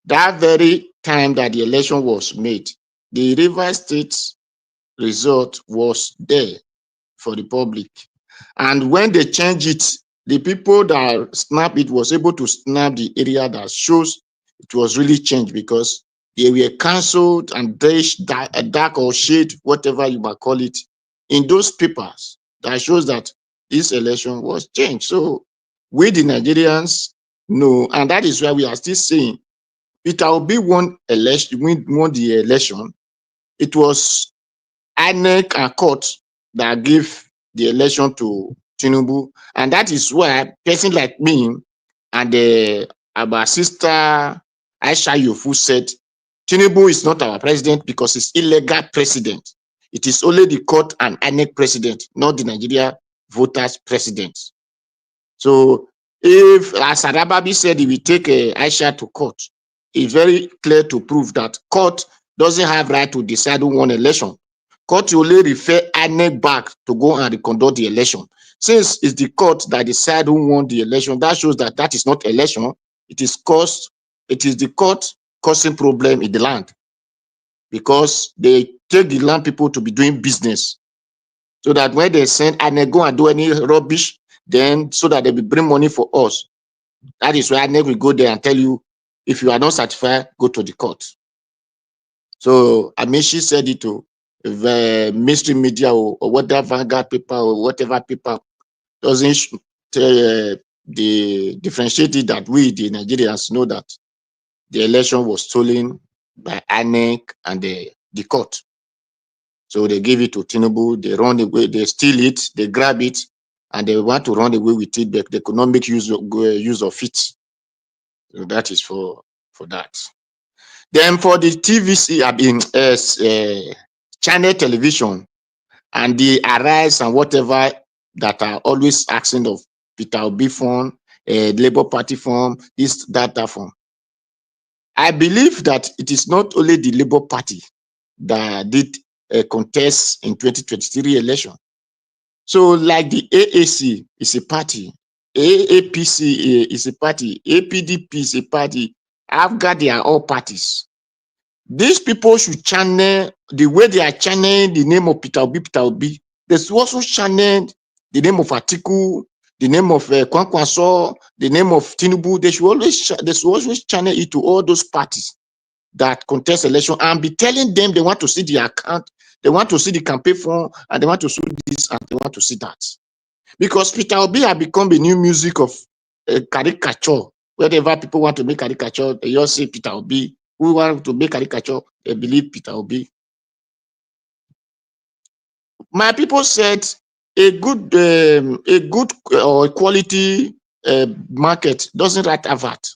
That very time that the election was made, the Rivers State result was there for the public. And when they changed it, the people that snapped it was able to snap the area that shows it was really changed because they were cancelled and dark or shade, whatever you might call it, in those papers that shows that this election was changed. So we, the Nigerians, know, and that is why we are still saying Peter Obi won the election. It was INEC and court that gave the election to Tinubu, and that is why a person like me and our sister Aisha Yofu said Tinubu is not our president because it's illegal president. It is only the court and INEC president, not the Nigeria voters president. So if, as Arababi said, if we take Aisha to court, it's very clear to prove that court doesn't have right to decide who won election. Court only refer INEC back to go and conduct the election. Since it's the court that decide who won the election, that shows that that is not election. It is the court causing problem in the land, because they take the land people to be doing business, so that when they send INEC go and do any rubbish, then so that they will bring money for us. That is why INEC will go there and tell you, if you are not certified, go to the court. So Amaechi said it to the mainstream media or whatever Vanguard paper or whatever paper doesn't differentiate it, that we, the Nigerians, know that the election was stolen by INEC and the court. So they give it to Tinubu, they run away, they steal it, they grab it, and they want to run away with it, but they could not make use of it. So that is for that. Then for the TVC, channel television, and the Arise and whatever that are always asking of Peter Obi form, Labour Party form, this, that form. I believe that it is not only the Labour Party that did contest in 2023 election. So like the AAC is a party, AAPC is a party, APDP is a party, AFGA, they are all parties. These people should channel the way they are channeling the name of Peter Obi. They should also channel the name of Atiku, the name of Kwankwaso, the name of Tinubu. They should always channel it to all those parties that contest election and be telling them they want to see the account, they want to see the campaign form, and they want to see this and they want to see that. Because Peter Obi has become a new music of caricature. Wherever people want to make caricature, they all say Peter Obi. Who want to make caricature, they believe Peter Obi. My people said a good or quality market doesn't write advert,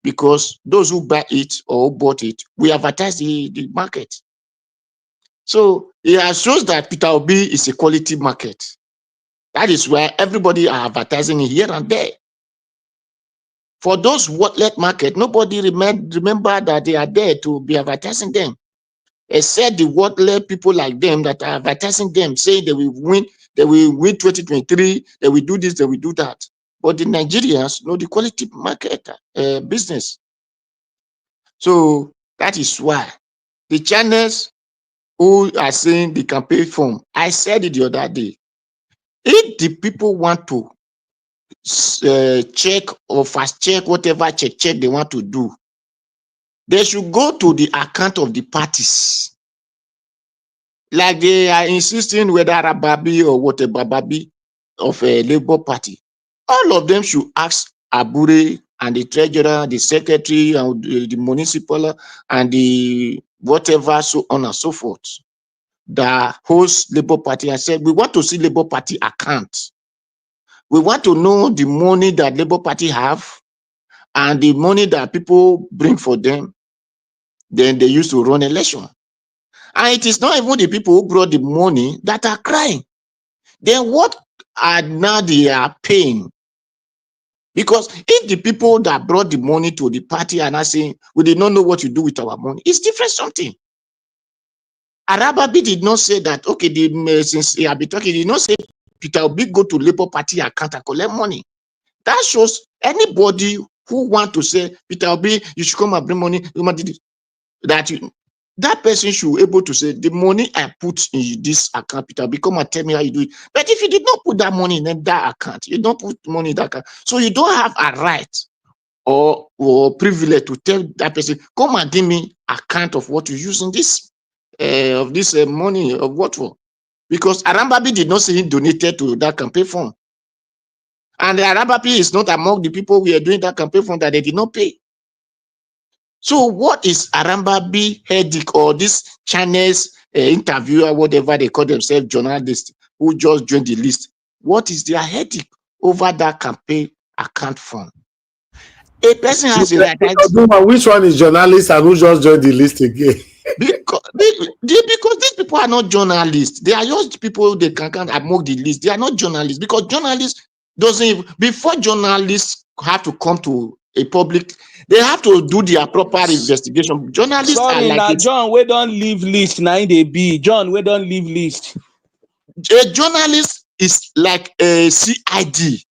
because those who buy it or who bought it, we advertise the market. So it shows that Peter Obi is a quality market. That is why everybody are advertising here and there. For those wordlet market, nobody remember that they are there to be advertising them. Except the wordlet people like them that are advertising them, saying they will win 2023, they will do this, they will do that. But the Nigerians know the quality market business. So that is why the channels who are saying the campaign form, I said it the other day, if the people want to check or fast check whatever check they want to do, they should go to the account of the parties. Like they are insisting whether Ababi or whatever Babi of a Labour Party. All of them should ask Abure and the treasurer, the secretary, and the municipal and the whatever, so on and so forth, that host Labour Party, and said, we want to see Labour Party account. We want to know the money that Labour Party have and the money that people bring for them. Then they used to run election. And it is not even the people who brought the money that are crying. Then what are now they are paying? Because if the people that brought the money to the party are not saying, we did not know what to do with our money, it's different something. Arababi did not say that, okay, since he had been talking, he did not say Peter Obi go to Labour Party account and collect money. That shows anybody who want to say, Peter Obi, you should come and bring money, that person should be able to say, the money I put in this account, Peter Obi, come and tell me how you do it. But if you did not put that money in that account, you don't put money in that account, so you don't have a right or privilege to tell that person, come and give me account of what you use in this money of what for. Because Arambabi did not say he donated to that campaign fund. And the Arambabi is not among the people we are doing that campaign fund that they did not pay. So what is Arambabi headache, or this channels interviewer, whatever they call themselves, journalists who just joined the list? What is their headache over that campaign account fund? A person has a right. Which one is journalist and who just joined the list again? Because these people are not journalists. They are just people they can count among the list. They are not journalists, because journalists doesn't even, before journalists have to come to a public, they have to do their proper investigation. Journalists sorry, are like John, we don't leave list. Now they be John, we don't leave list. A journalist is like a CID.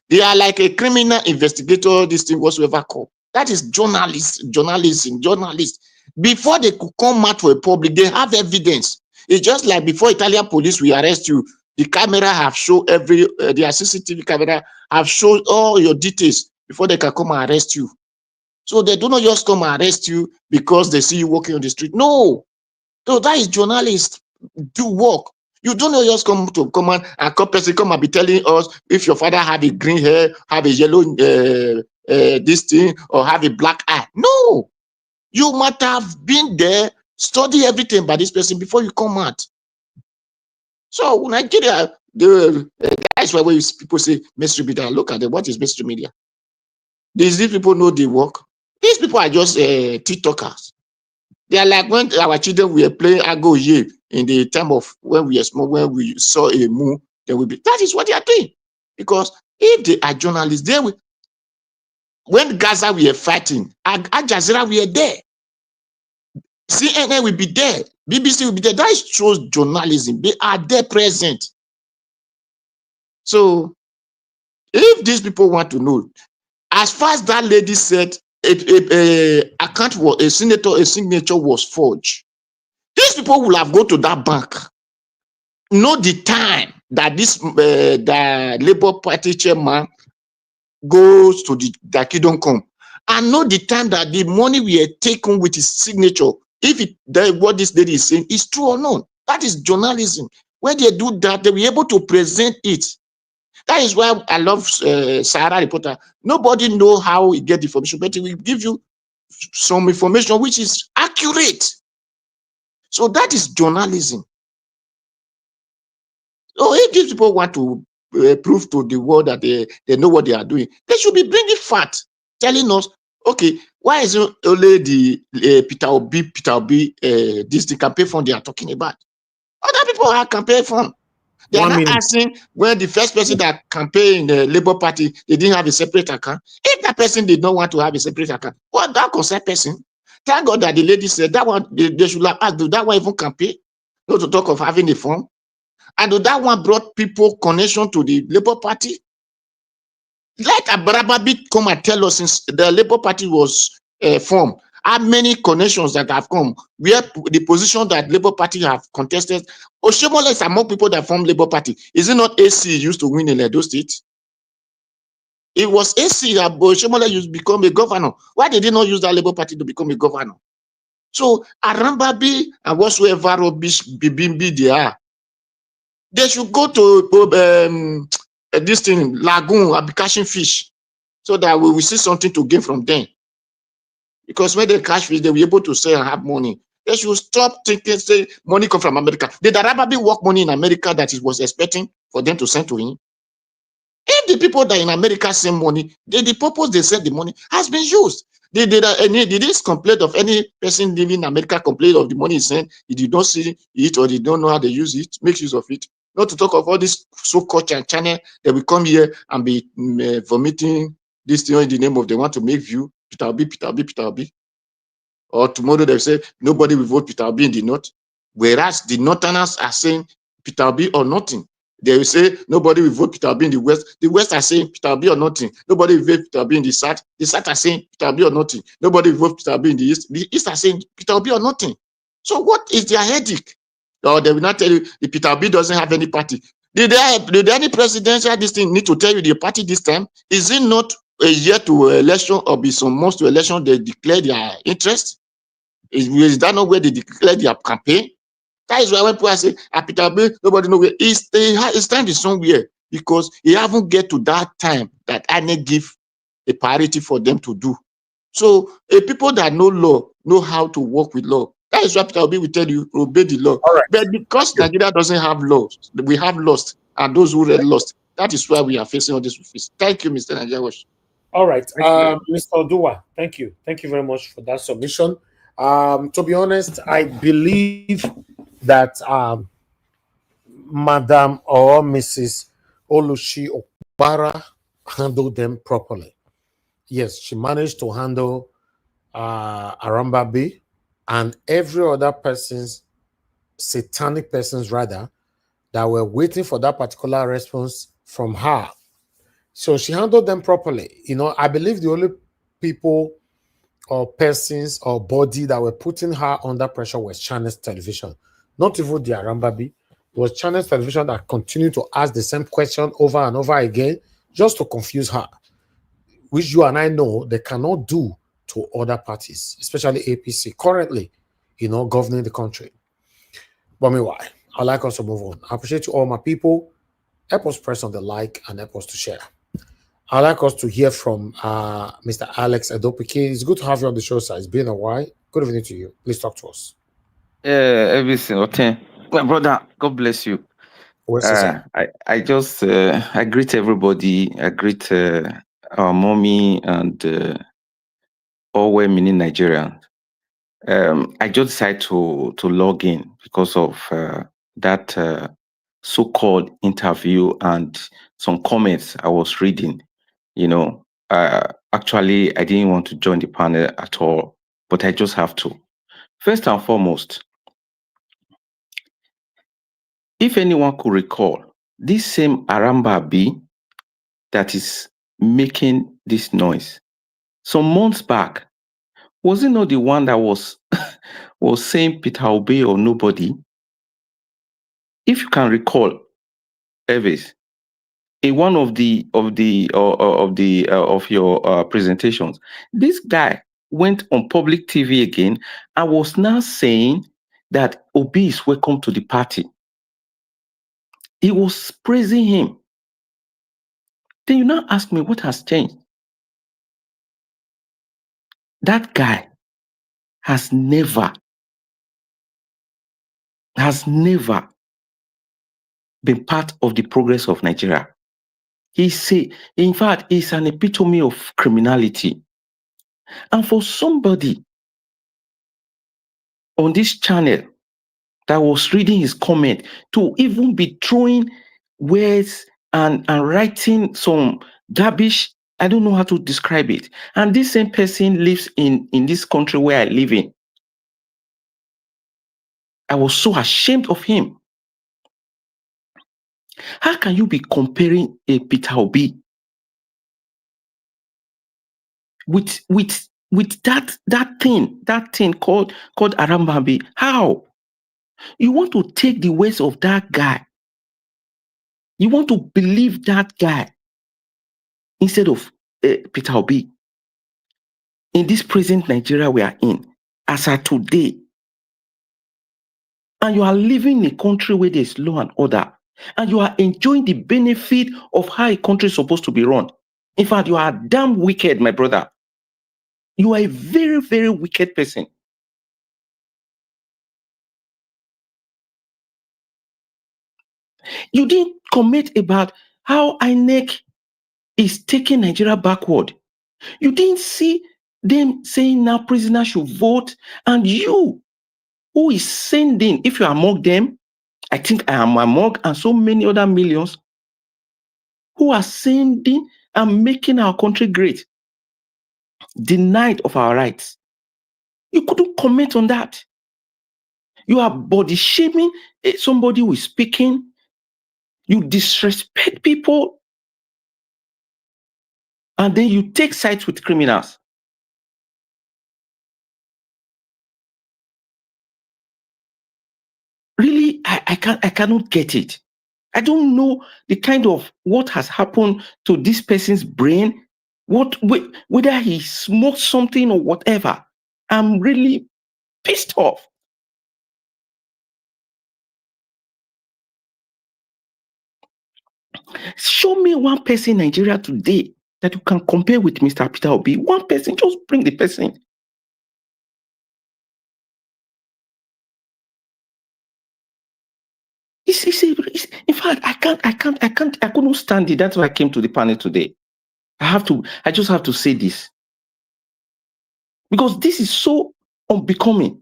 They are like a criminal investigator, this thing whatsoever called. That is journalism. Before they could come out to a public, they have evidence. It's just like before Italian police will arrest you, the camera have shown their CCTV camera have shown all your details before they can come and arrest you. So they do not just come and arrest you because they see you walking on the street. No. So that is journalists do work. You don't know just come to command and come and be telling us if your father have a green hair, have a yellow this thing, or have a black eye. No, you might have been there, study everything by this person before you come out. So Nigeria, that's why when people say mainstream media, look at them. What is mainstream media? These people know the work. These people are just TikTokers. They are like when our children were playing Agoye in the time of when we were small, when we saw a moon, then we be. That is what they are doing. Because if they are journalists, they will. When Gaza we are fighting, Al Jazeera we are there. CNN will be there. BBC will be there. That shows journalism. They are there present. So if these people want to know, as far as that lady said, account was a signature was forged. These people will have gone to that bank, know the time that this the Labour Party chairman goes to the Kingdom Come, and know the time that the money we are taken with his signature. If what this lady is saying is true or not, that is journalism. When they do that, they'll be able to present it. That is why I love Sahara Reporter. Nobody know how he get the information, but he will give you some information which is accurate. So that is journalism. So if these people want to prove to the world that they know what they are doing, they should be bringing facts, telling us, okay, why is it only the Peter Obi, this the campaign fund they are talking about? Other people have campaign fund. They are not asking when the first person that campaigned in the Labour Party, they didn't have a separate account. If that person did not want to have a separate account, what that concerned person? Thank God that the lady said that one, they should have asked, do that one even campaign? Not to talk of having a form. And that one brought people connection to the Labour Party. Let Abarababi come and tell us since the Labour Party was formed, how many connections that have come, where the position that Labour Party have contested. Oshiomhole is among people that formed Labour Party. Is it not AC used to win in Edo State? It was AC that Oshiomhole used to become a governor. Why did they not use that Labour Party to become a governor? So Arambabi and whatsoever rubbish Bibimbi they are, they should go to this thing, lagoon, and be catching fish, so that we will see something to gain from them. Because when they catch fish, they will be able to sell and have money. They should stop thinking, say, money come from America. Did Arababi work money in America that he was expecting for them to send to him? If the people that in America send money, the purpose they send the money has been used. Did this complaint of any person living in America complain of the money he sent? He did not see it or they don't know how they use it, make use of it. Not to talk of all this so-called channel that will come here and be vomiting this thing in the name of they want to make view, Peter Obi. Or tomorrow they say nobody will vote Peter Obi in the north. Whereas the northerners are saying Peter Obi or nothing. They will say nobody will vote Peter Obi in the west. The west are saying Peter Obi or nothing. Nobody will vote Peter Obi in the south. The south are saying Peter Obi or nothing. Nobody will vote Peter Obi in the east. The east are saying Peter Obi or nothing. So what is their headache? Or they will not tell you the Peter Obi doesn't have any party. Did any presidential this thing need to tell you the party this time? Is it not a year to election or be some months to election they declare their interest? Is that not where they declare their campaign? That is why when people say, Peter Obi, nobody know where his time is somewhere, because he haven't get to that time that I give a priority for them to do. So people that know law know how to work with law. That is why Peter Obi will tell you, obey the law. All right. But because Nigeria doesn't have laws, we have lost, and those who read lost. That is why we are facing all this with this. Thank you, Mr. Najawash. All right. Mr. Odua, thank you. Thank you very much for that submission. To be honest, I believe that Madam or Mrs. Olushi Okpara handled them properly. Yes, she managed to handle Arambabi and every other person's, satanic persons rather, that were waiting for that particular response from her. So she handled them properly. You know, I believe the only people or persons or body that were putting her under pressure was Channels Television, not even the Arambabi. It was Channels Television that continued to ask the same question over and over again just to confuse her, which you and I know they cannot do to other parties, especially APC currently, you know, governing the country. But meanwhile, I'd like us to move on. I appreciate you all, my people. Help us press on the like and help us to share. I'd like us to hear from Mr. Alex Adopike. It's good to have you on the show, sir. It's been a while. Good evening to you. Please talk to us. Everything, okay. My brother, God bless you. I just I greet everybody. I greet our mommy and all women in Nigeria. I just decided to log in because of that so-called interview and some comments I was reading. You know, actually, I didn't want to join the panel at all, but I just have to. First and foremost, if anyone could recall, this same Aramba B that is making this noise, some months back, was it not the one that was saying Peter Obi or nobody? If you can recall, Elvis, in one of your presentations, this guy went on public TV again and was now saying that Obi is welcome to the party. He was praising him. Then you now ask me what has changed. That guy has never been part of the progress of Nigeria. In fact, he's an epitome of criminality. And for somebody on this channel that was reading his comment to even be throwing words and writing some garbage, I don't know how to describe it. And this same person lives in this country where I live in. I was so ashamed of him. How can you be comparing a Peter Obi with that thing called Arambabi? How? You want to take the words of that guy. You want to believe that guy instead of Peter Obi. In this present Nigeria we are in, as of today, and you are living in a country where there is law and order, and you are enjoying the benefit of how a country is supposed to be run. In fact, you are damn wicked, my brother. You are a very, very wicked person. You didn't comment about how INEC is taking Nigeria backward. You didn't see them saying now prisoners should vote, and you, who is sending, if you are among them, I think I am among, and so many other millions who are sending and making our country great, denied of our rights. You couldn't comment on that. You are body shaming somebody who is speaking. You disrespect people, and then you take sides with criminals. Really, I cannot get it. I don't know the kind of what has happened to this person's brain, whether he smoked something or whatever. I'm really pissed off. Show me one person in Nigeria today that you can compare with Mr. Peter Obi. One person, just bring the person. In fact, I couldn't stand it. That's why I came to the panel today. I just have to say this. Because this is so unbecoming.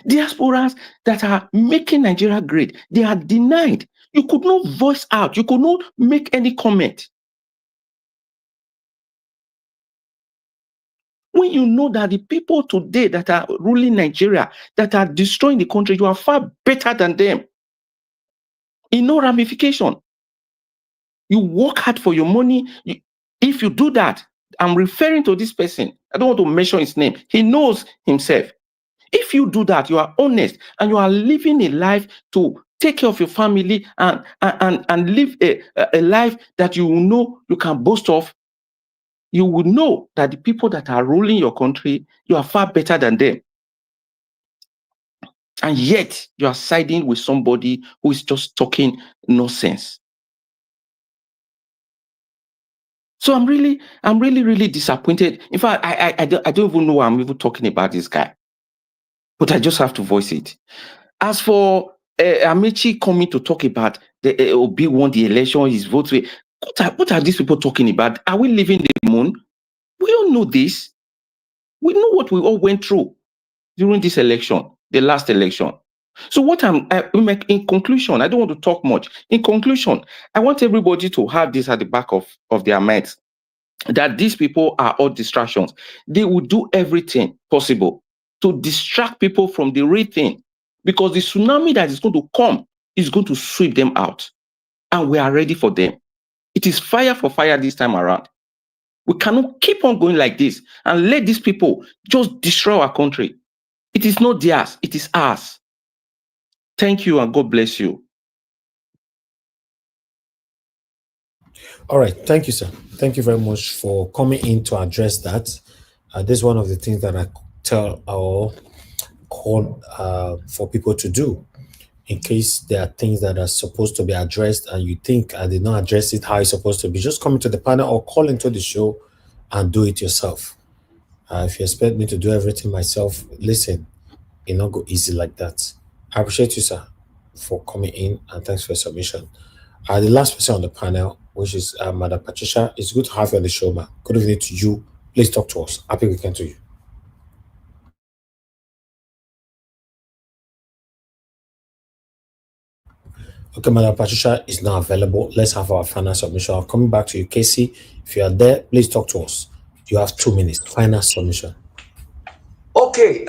Diasporas that are making Nigeria great, they are denied. You could not voice out. You could not make any comment. When you know that the people today that are ruling Nigeria, that are destroying the country, you are far better than them. no ramification. You work hard for your money. If you do that, I'm referring to this person. I don't want to mention his name. He knows himself. If you do that, you are honest and you are living a life to take care of your family and live a life that you know you can boast of, you will know that the people that are ruling your country, you are far better than them. And yet you are siding with somebody who is just talking nonsense. So I'm really disappointed. In fact, I don't even know why I'm even talking about this guy, but I just have to voice it. As for Amaechi coming to talk about the Obi won the election, his vote, what are these people talking about? Are we living the moon? We all know this. We know what we all went through during this election, the last election. So what in conclusion, I don't want to talk much. In conclusion, I want everybody to have this at the back of their minds, that these people are all distractions. They will do everything possible to distract people from the real thing, because the tsunami that is going to come is going to sweep them out. And we are ready for them. It is fire for fire this time around. We cannot keep on going like this and let these people just destroy our country. It is not theirs, it is ours. Thank you and God bless you. All right. Thank you, sir. Thank you very much for coming in to address that. This is one of the things that I tell or call for people to do in case there are things that are supposed to be addressed and you think I did not address it how it's supposed to be. Just come into the panel or call into the show and do it yourself. If you expect me to do everything myself, listen, it not go easy like that. I appreciate you, sir, for coming in, and thanks for your submission. The last person on the panel, which is Madam Patricia, it's good to have you on the show, man. Good evening to you. Please talk to us. Happy weekend to you. Okay, Madam Patricia is now available. Let's have our final submission. I'm coming back to you, Casey. If you are there, please talk to us. You have 2 minutes. Final submission. Okay,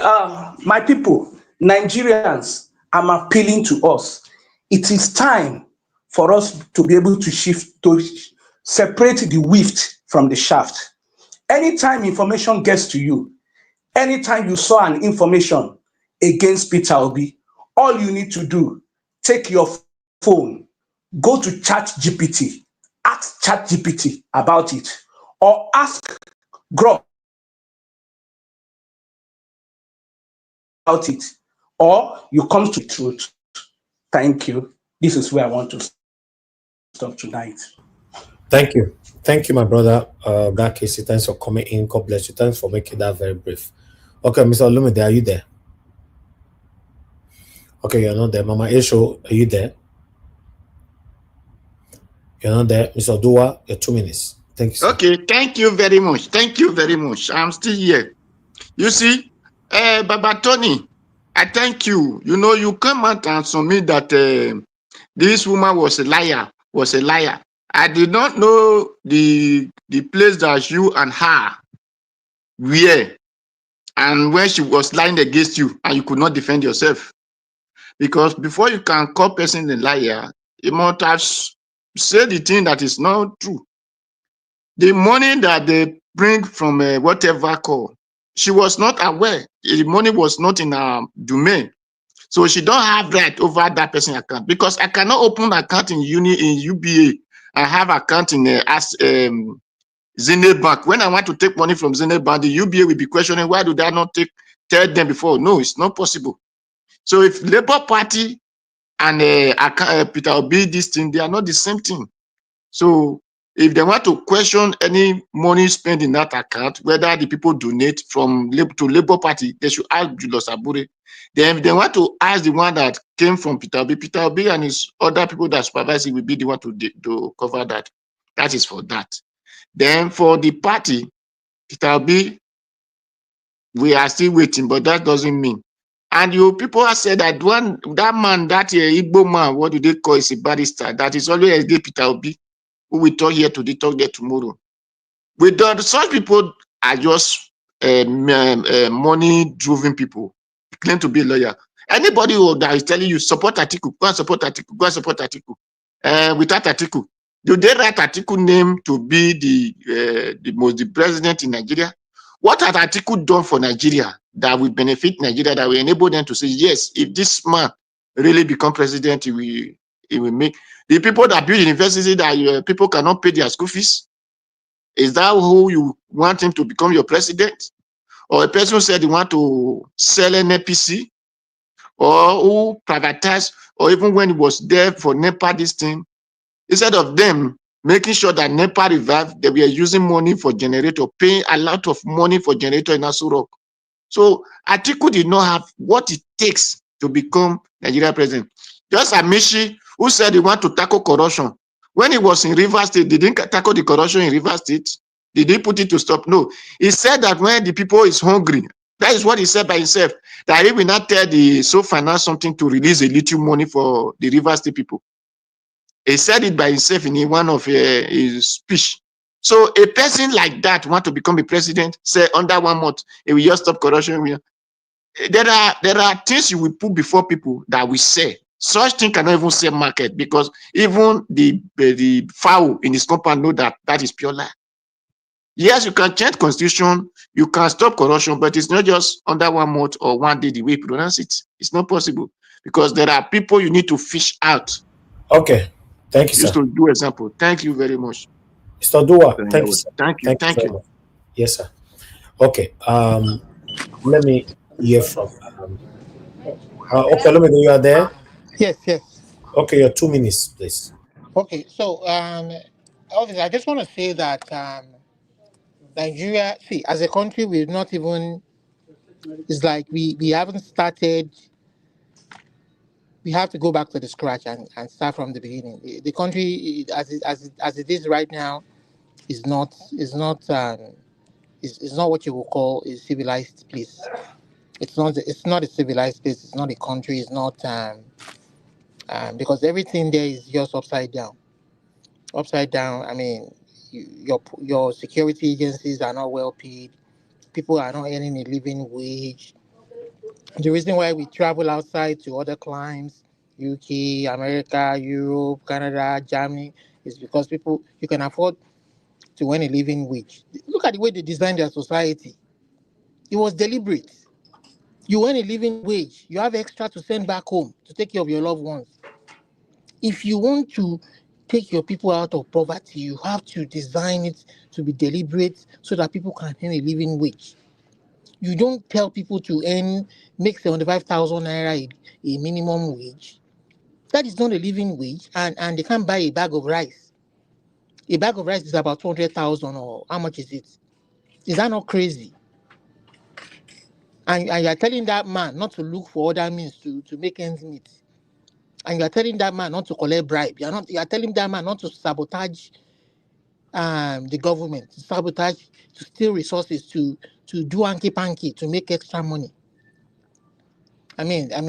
my people, Nigerians, I'm appealing to us. It is time for us to be able to separate the wheat from the shaft. Anytime information gets to you, anytime you saw an information against Peter Obi, all you need to do, take your phone, go to ChatGPT, ask ChatGPT about it, or ask Grok about it, or you come to truth. Thank you. This is where I want to stop tonight. Thank you. Thank you, my brother, God Casey. Thanks for coming in. God bless you. Thanks for making that very brief. Okay, Mr. Olumide, are you there? Okay, you're not there. Mama Esho, are you there? You're not there. Mr. Dua, your 2 minutes. Thank you, sir. Okay, thank you very much. Thank you very much. I'm still here. You see, Baba Tony, I thank you. You know, you come out and submit that this woman was a liar, I did not know the place that you and her were, and when she was lying against you and you could not defend yourself. Because before you can call person a liar, you must have said the thing that is not true. The money that they bring from whatever call, she was not aware. The money was not in her domain. So she don't have right over that person's account, because I cannot open an account in UBA and have account in Zenith Bank. When I want to take money from Zenith Bank, the UBA will be questioning, why do they not tell them before? No, it's not possible. So if Labour Party and Peter Obi, this thing, they are not the same thing. So if they want to question any money spent in that account, whether the people donate from to Labour Party, they should ask Julius Abure. Then if they want to ask the one that came from Peter Obi and his other people that supervise it will be the one to cover that. That is for that. Then for the party, Peter Obi, we are still waiting, but that doesn't mean. And you people have said that that man, that Igbo man, what do they call, is a barrister, that is always against Peter Obi, who we talk here today, talk there tomorrow. Such people are just money-driven people, claim to be a lawyer. Anybody that is telling you support Atiku, go and support Atiku, go and support Atiku. Without Atiku, do they write Atiku name to be the president in Nigeria? What has Atiku done for Nigeria that will benefit Nigeria, that will enable them to say, yes, if this man really become president, he will make the people that build university that people cannot pay their school fees? Is that who you want him to become your president? Or a person who said he want to sell an NPC, or who privatized, or even when he was there for NEPA, this thing, instead of them making sure that NEPA revived, they were using money for generator, paying a lot of money for generator in Aso Rock. So Atiku did not have what it takes to become Nigeria president. Just Amaechi, who said he want to tackle corruption. When he was in Rivers State, they didn't tackle the corruption in Rivers State. Did he put it to stop? No. He said that when the people is hungry, that is what he said by himself, that he will not tell the So Finance something to release a little money for the Rivers State people. He said it by himself in one of his speech. So a person like that want to become a president, say under 1 month, he will just stop corruption. There are things you will put before people that we say. Such thing cannot even say market, because even the fowl in his compound know that that is pure lie. Yes, you can change constitution, you can stop corruption, but it's not just under 1 month or 1 day the way you pronounce it. It's not possible, because there are people you need to fish out. Okay. Thank you, Just sir. to do example. Thank you very much. Mr. Dua, thank you, sir. Thank you. Thank very you. much. Yes, sir. Okay. Let me hear from. Okay, let me know you are there. Yes, yes. Okay, your 2 minutes, please. Okay, so obviously, I just want to say that Nigeria, see, as a country, we're not even. It's like we haven't started. We have to go back to the scratch and start from the beginning. The country, as it is right now, is not what you would call a civilized place. It's not a civilized place. It's not a country. It's not because everything there is just upside down. Upside down. I mean, your security agencies are not well paid. People are not earning a living wage. The reason why we travel outside to other climes, UK, America, Europe, Canada, Germany, is because you can afford to earn a living wage. Look at the way they designed their society. It was deliberate. You earn a living wage. You have extra to send back home to take care of your loved ones. If you want to take your people out of poverty, you have to design it to be deliberate so that people can earn a living wage. You don't tell people to make 75,000 naira a minimum wage. That is not a living wage, and they can't buy a bag of rice. A bag of rice is about 200,000, or how much is it? Is that not crazy? And you're telling that man not to look for other means to make ends meet. And you're telling that man not to collect bribe. You're telling that man not to sabotage the government, to sabotage, to steal resources, to do hanky-panky, to make extra money. I mean, we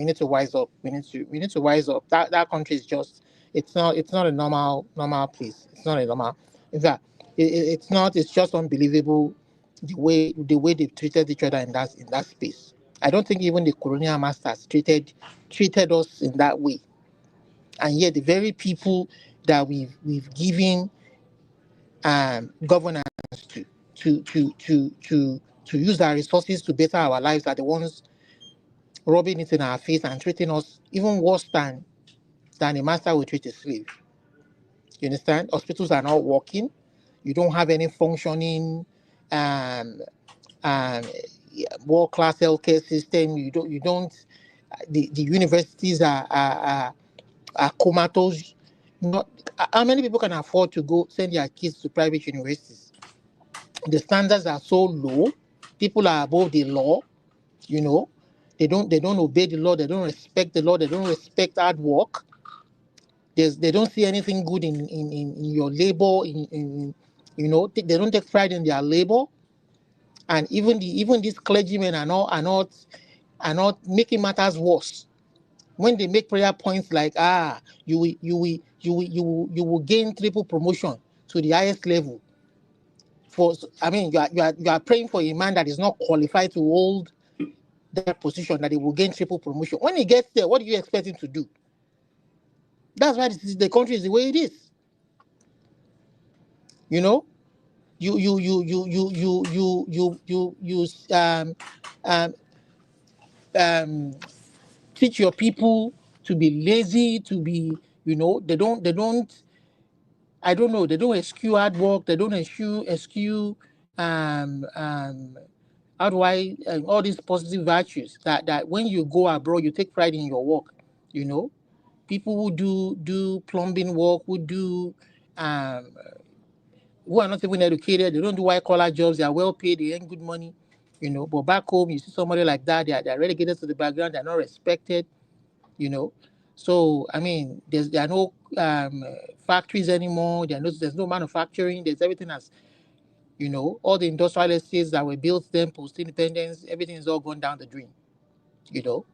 need to wise up. We need to wise up. That country is just, it's not a normal place. It's not a normal. In fact, it's not. It's just unbelievable the way they've treated each other in that space. I don't think even the colonial masters treated us in that way. And yet, the very people that we've given governance to use our resources to better our lives are the ones rubbing it in our face and treating us even worse than a master will treat a slave. You understand? Hospitals are not working. You don't have any functioning world-class healthcare system. You don't. The universities are comatose. Not how many people can afford to go send their kids to private universities? The standards are so low. People are above the law. You know, they don't obey the law. They don't respect the law. They don't respect hard work. They don't see anything good in your labor. They don't take pride in their labor. And even these clergymen are not making matters worse. When they make prayer points like you will gain triple promotion to the highest level. You are praying for a man that is not qualified to hold that position that he will gain triple promotion. When he gets there, what do you expect him to do? That's why the country is the way it is. You know, you teach your people to be lazy, to be, you know, they don't I don't know, they don't eschew hard work, they don't eschew how do I all these positive virtues that when you go abroad you take pride in your work. You know, people who do plumbing work, who are not even educated, they don't do white collar jobs, they are well paid, they earn good money, you know. But back home, you see somebody like that, they're relegated to the background, they're not respected, you know. So I mean, there are no factories anymore. There's no manufacturing. There's everything as, you know, all the industrial estates that were built then post independence, everything is all gone down the drain, you know.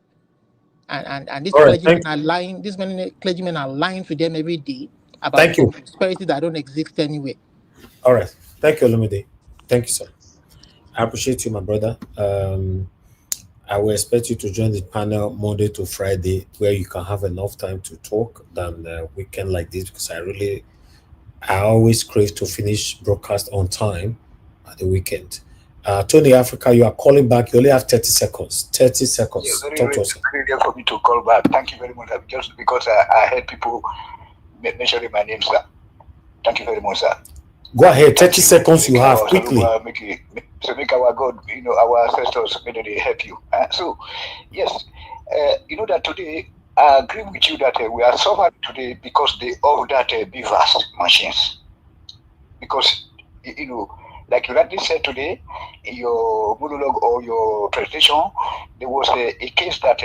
And these All right, clergymen are lying. These many clergymen are lying to them every day about thank you. prosperity that don't exist anywhere. All right, thank you, Olumide. Thank you, sir. I appreciate you, my brother. I will expect you to join the panel Monday to Friday, where you can have enough time to talk than a weekend like this, because I always crave to finish broadcast on time at the weekend. Tony Africa, you are calling back. You only have 30 seconds. 30 seconds. Yeah, Talk to us. very rare for me to call back. Thank you very much. Just because I heard people mentioning my name, sir. Thank you very much, sir. Go ahead. 30 seconds you have, quickly. Make our God, you know, our ancestors, may they help you. So, yes, you know that today, I agree with you that we are suffering today because of that BVAS machines. Because, you know, like you rightly said today, in your monologue or your presentation, there was a case that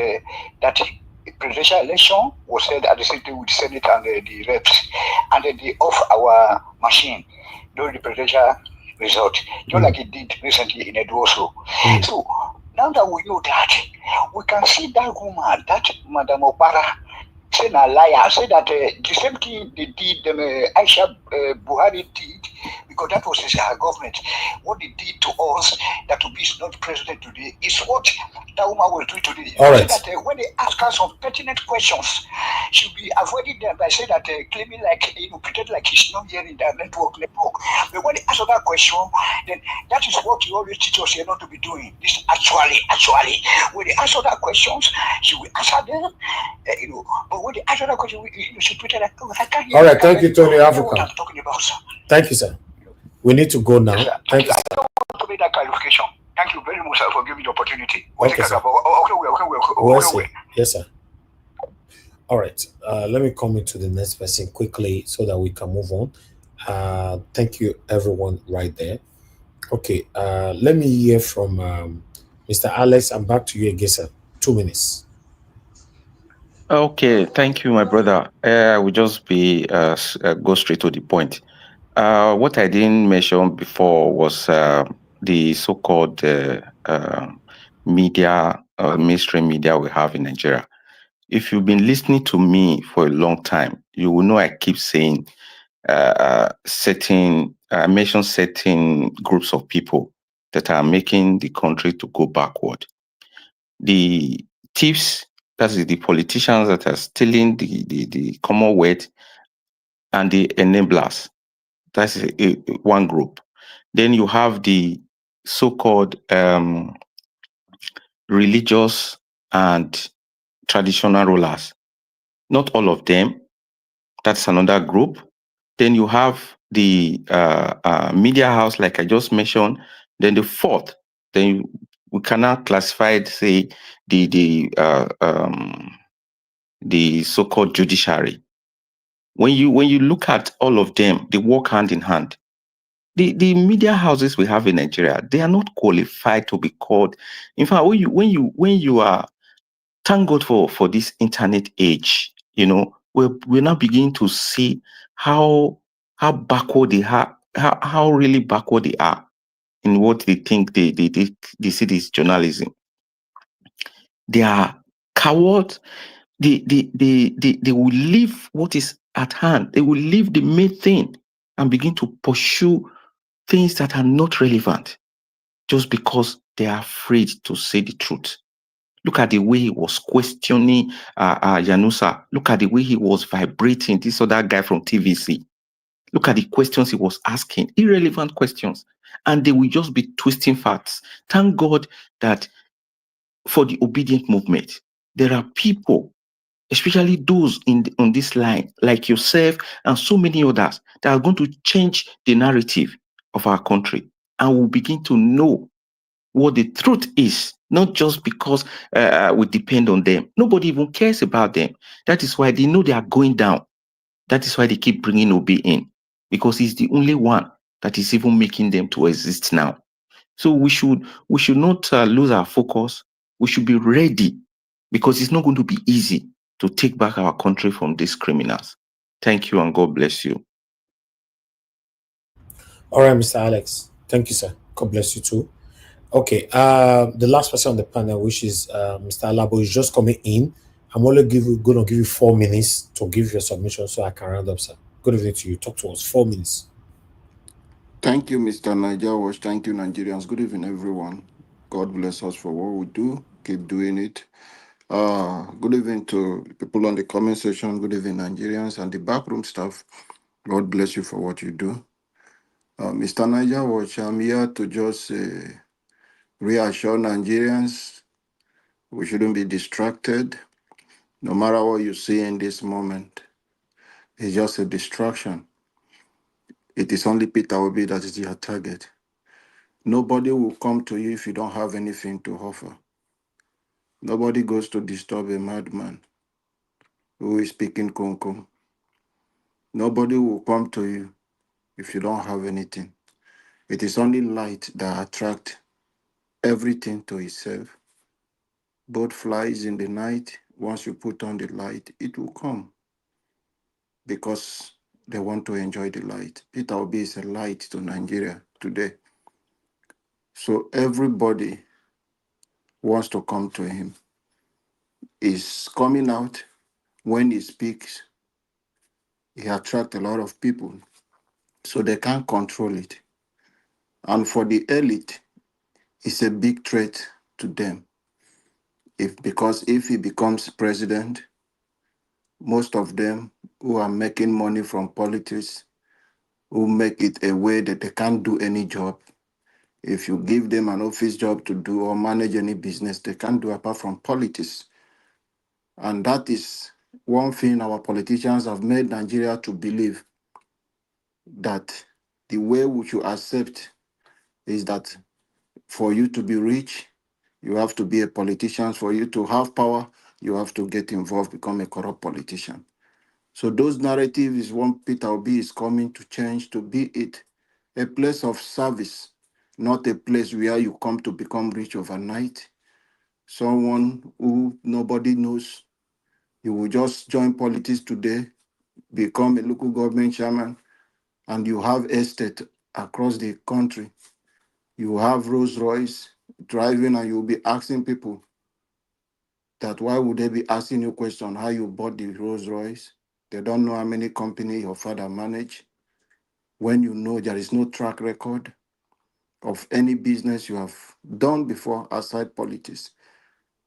presidential election was held at the same time with the Senate and the reps, and then they off our machine during the presidential result, just like it did recently in Edoso. So now that we know that, we can see that woman, that Madam Obara, say a liar, say that the same thing they did, Aisha Buhari did, because that was his government. What they did to us, that to be not president today, is what that woman was doing today. All right. That when they ask her some pertinent questions, she'll be avoiding them by saying that claiming like, you know, pretend like he's not hearing that network. But when they ask her that question, then that is what you always teach us here not to be doing. This actually, when they ask her that questions, she will answer them, you know. But when they ask her that question, you know, she pretend like, oh, I can't hear. All right, thank you, Tony Africa. What I'm talking about, sir. Thank you, sir. We need to go now. Yes, thank you. I don't want to make that clarification. Thank you very much, sir, for giving me the opportunity. Okay, sir. Okay. Yes, sir. All right. Let me come into the next person quickly so that we can move on. Thank you, everyone, right there. Okay. Let me hear from Mr. Alex. I'm back to you again, sir. 2 minutes. Okay, thank you, my brother. I will just go straight to the point. What I didn't mention before was the so-called media, mainstream media we have in Nigeria. If you've been listening to me for a long time, you will know I keep saying mention certain groups of people that are making the country to go backward. The thieves, that is the politicians that are stealing the Commonwealth, and the enablers. That's one group. Then you have the so-called religious and traditional rulers. Not all of them. That's another group. Then you have the media house, like I just mentioned. Then the fourth, then we cannot classify it, say, the so-called judiciary. When you look at all of them, they work hand in hand. The media houses we have in Nigeria, they are not qualified to be called. In fact, when you are, thank God for this internet age, you know, we're now beginning to see how backward they are, how really backward they are in what they think they see this journalism. They are cowards. They will leave what is at hand. They will leave the main thing and begin to pursue things that are not relevant just because they are afraid to say the truth. Look at the way he was questioning Yanusa. Look at the way he was vibrating this other guy from TVC. Look at the questions he was asking, irrelevant questions. And they will just be twisting facts. Thank God that for the obedient movement, there are people, especially those on this line, like yourself and so many others, that are going to change the narrative of our country. And we'll begin to know what the truth is, not just because we depend on them. Nobody even cares about them. That is why they know they are going down. That is why they keep bringing Obi in, because he's the only one that is even making them to exist now. So we should not lose our focus. We should be ready, because it's not going to be easy to take back our country from these criminals. Thank you, and God bless you. All right, Mr. Alex. Thank you, sir. God bless you too. Okay. The last person on the panel, which is Mr. Alabo, is just coming in. I'm only going to give you 4 minutes to give your submission so I can round up, sir. Good evening to you. Talk to us. 4 minutes. Thank you, Mr. Niger Wash. Thank you, Nigerians. Good evening, everyone. God bless us for what we do. Keep doing it. Good evening to people on the comment section. Good evening, Nigerians and the backroom staff. God bless you for what you do. Mr. Niger Watch, I'm here to just reassure Nigerians we shouldn't be distracted. No matter what you see in this moment, it's just a distraction. It is only Peter Obi that is your target. Nobody will come to you if you don't have anything to offer. Nobody goes to disturb a madman who is speaking Konko. Nobody will come to you if you don't have anything. It is only light that attracts everything to itself. Both flies in the night, once you put on the light, it will come because they want to enjoy the light. Peter Obi is a light to Nigeria today. So everybody wants to come to him. He's coming out. When he speaks, he attracts a lot of people, so they can't control it. And for the elite, it's a big threat to them. Because if he becomes president, most of them who are making money from politics will make it a way that they can't do any job. If you give them an office job to do or manage any business, they can't do apart from politics. And that is one thing our politicians have made Nigeria to believe, that the way we should accept is that for you to be rich, you have to be a politician. For you to have power, you have to get involved, become a corrupt politician. So those narratives is what Peter Obi is coming to change, to be it a place of service, not a place where you come to become rich overnight. Someone who nobody knows. You will just join politics today, become a local government chairman, and you have estate across the country. You have Rolls Royce driving, and you'll be asking people that why would they be asking you question how you bought the Rolls Royce? They don't know how many companies your father managed. When you know there is no track record of any business you have done before outside politics.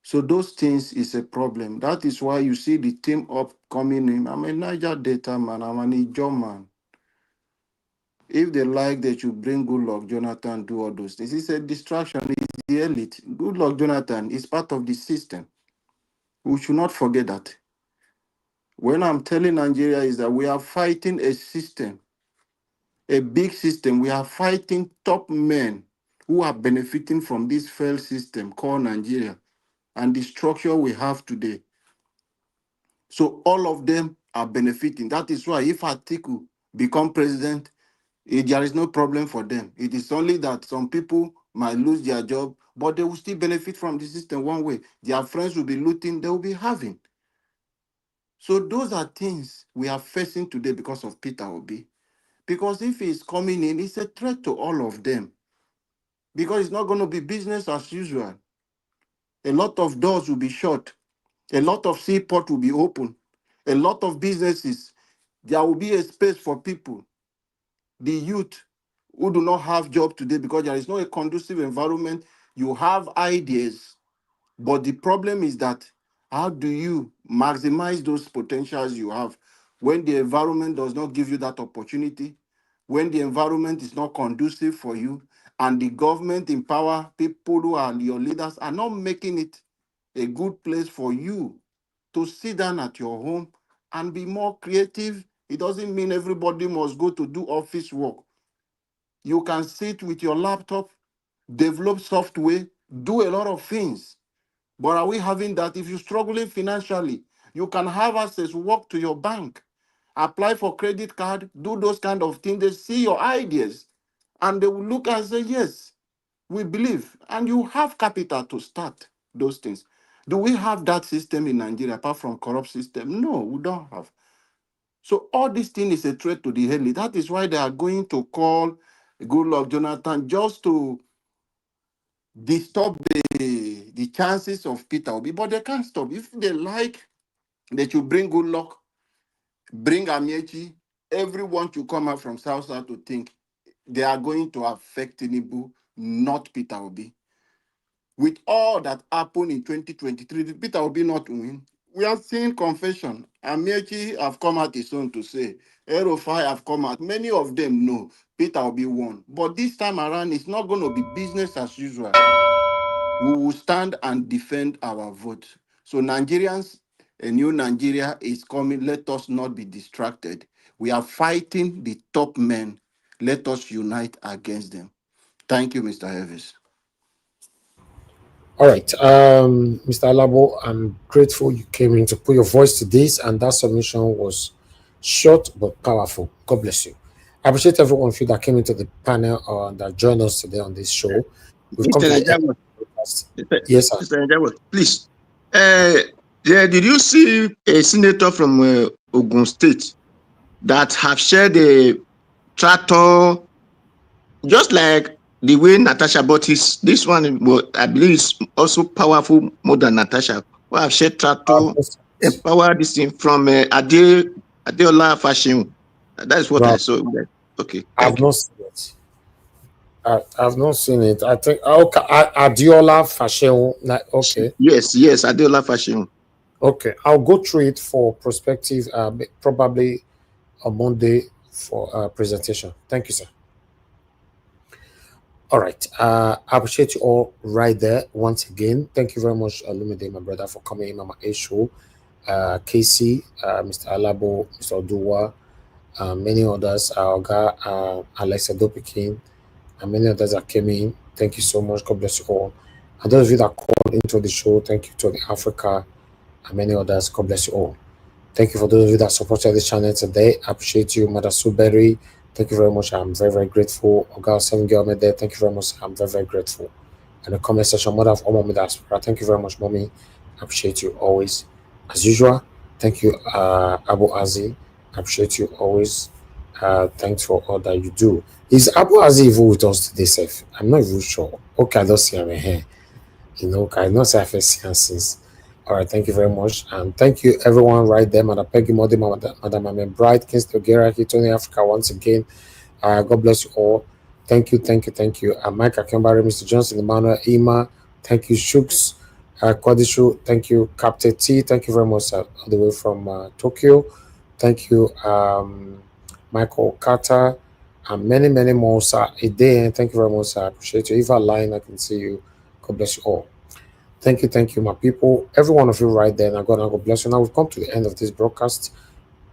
So those things is a problem. That is why you see the team up coming in. I'm a Niger data man. I'm an Ijo man. If they like, they should bring Good Luck Jonathan, do all those things. It's a distraction. It's the elite. Good Luck Jonathan is part of the system. We should not forget that. When I'm telling Nigeria is that we are fighting a system, a big system. We are fighting top men who are benefiting from this failed system called Nigeria and the structure we have today. So all of them are benefiting. That is why if Atiku become president, there is no problem for them. It is only that some people might lose their job, but they will still benefit from the system one way. Their friends will be looting, they will be having. So those are things we are facing today because of Peter Obi. Because if he's coming in, it's a threat to all of them. Because it's not going to be business as usual. A lot of doors will be shut. A lot of seaport will be open. A lot of businesses, there will be a space for people, the youth who do not have job today because there is no a conducive environment. You have ideas. But the problem is that how do you maximize those potentials you have when the environment does not give you that opportunity, when the environment is not conducive for you, and the government in power, people who are your leaders, are not making it a good place for you to sit down at your home and be more creative. It doesn't mean everybody must go to do office work. You can sit with your laptop, develop software, do a lot of things. But are we having that? If you're struggling financially, you can have access, walk to your bank, apply for credit card, do those kind of things. They see your ideas and they will look and say, yes, we believe. And you have capital to start those things. Do we have that system in Nigeria apart from corrupt system? No, we don't have. So all this thing is a threat to the elite. That is why they are going to call Goodluck Jonathan just to disturb the chances of Peter Obi, but they can't stop. If they like, they should bring Goodluck, bring Amaechi, everyone to come out from South to think they are going to affect Tinubu, not Peter Obi. With all that happened in 2023, did Peter Obi not win? We are seeing confession. Amaechi have come out his own to say. Erofai have come out. Many of them know Peter Obi won. But this time around, it's not going to be business as usual. We will stand and defend our vote. So Nigerians, a new Nigeria is coming. Let us not be distracted. We are fighting the top men. Let us unite against them. Thank you, Mr. Hevis. All right, Mr. Alabo, I'm grateful you came in to put your voice to this, and that submission was short but powerful. God bless you. I appreciate every one of you that came into the panel that joined us today on this show. We've come to the end of the podcast. Yes, sir. Mr. Njawa, please. Yeah, did you see a senator from Ogun State that have shared a tractor, just like the way Natasha bought this one? I believe is also powerful more than Natasha. Who have shared tractor, empower this thing from Adeola Fashion. That is what I saw. Okay, I've not seen it. I've not seen it. I think okay, Adiola Fashion. Okay. Yes, Adeola Fashion. Okay, I'll go through it for perspective. Probably on Monday for presentation. Thank you, sir. All right. I appreciate you all right there once again. Thank you very much, Lumide, my brother, for coming in on my show. Casey, Mr. Alabo, Mr. Oduwa, many others, Oga, Alexa Dopikin, and many others that came in. Thank you so much. God bless you all. And those of you that called into the show, thank you to the Africa and many others. God bless you all. Thank you for those of you that supported this channel today. I appreciate you, Mother Suberry. Thank you very much. I'm very, very grateful. Oga Seven Girl there. Thank you very much. I'm very, very grateful. And the comment section, Mother of all Mommy Diaspora. Thank you very much, Mommy. I appreciate you always. As usual, thank you, Abu Azi. I appreciate you always. Thanks for all that you do. Is Abu Azi even with us today, Seth? I'm not even sure. Okay, I don't see him here. You know, I know say I've seen since. All right, thank you very much. And thank you, everyone, right there. Madam Peggy Modi, Madam Amen Bright, Kingston Geraki, Tony Africa, once again. God bless you all. Thank you. Mike Akembari, Mr. Johnson, Emmanuel, Ima. Thank you, Shooks, Kwadishu. Thank you, Captain T. Thank you very much, all the way from Tokyo. Thank you, Michael Carter, and many, many more, sir. Ide, thank you very much, sir. I appreciate you. If I line, I can see you. God bless you all. Thank you, my people. Every one of you right there. And God bless you. Now we've come to the end of this broadcast.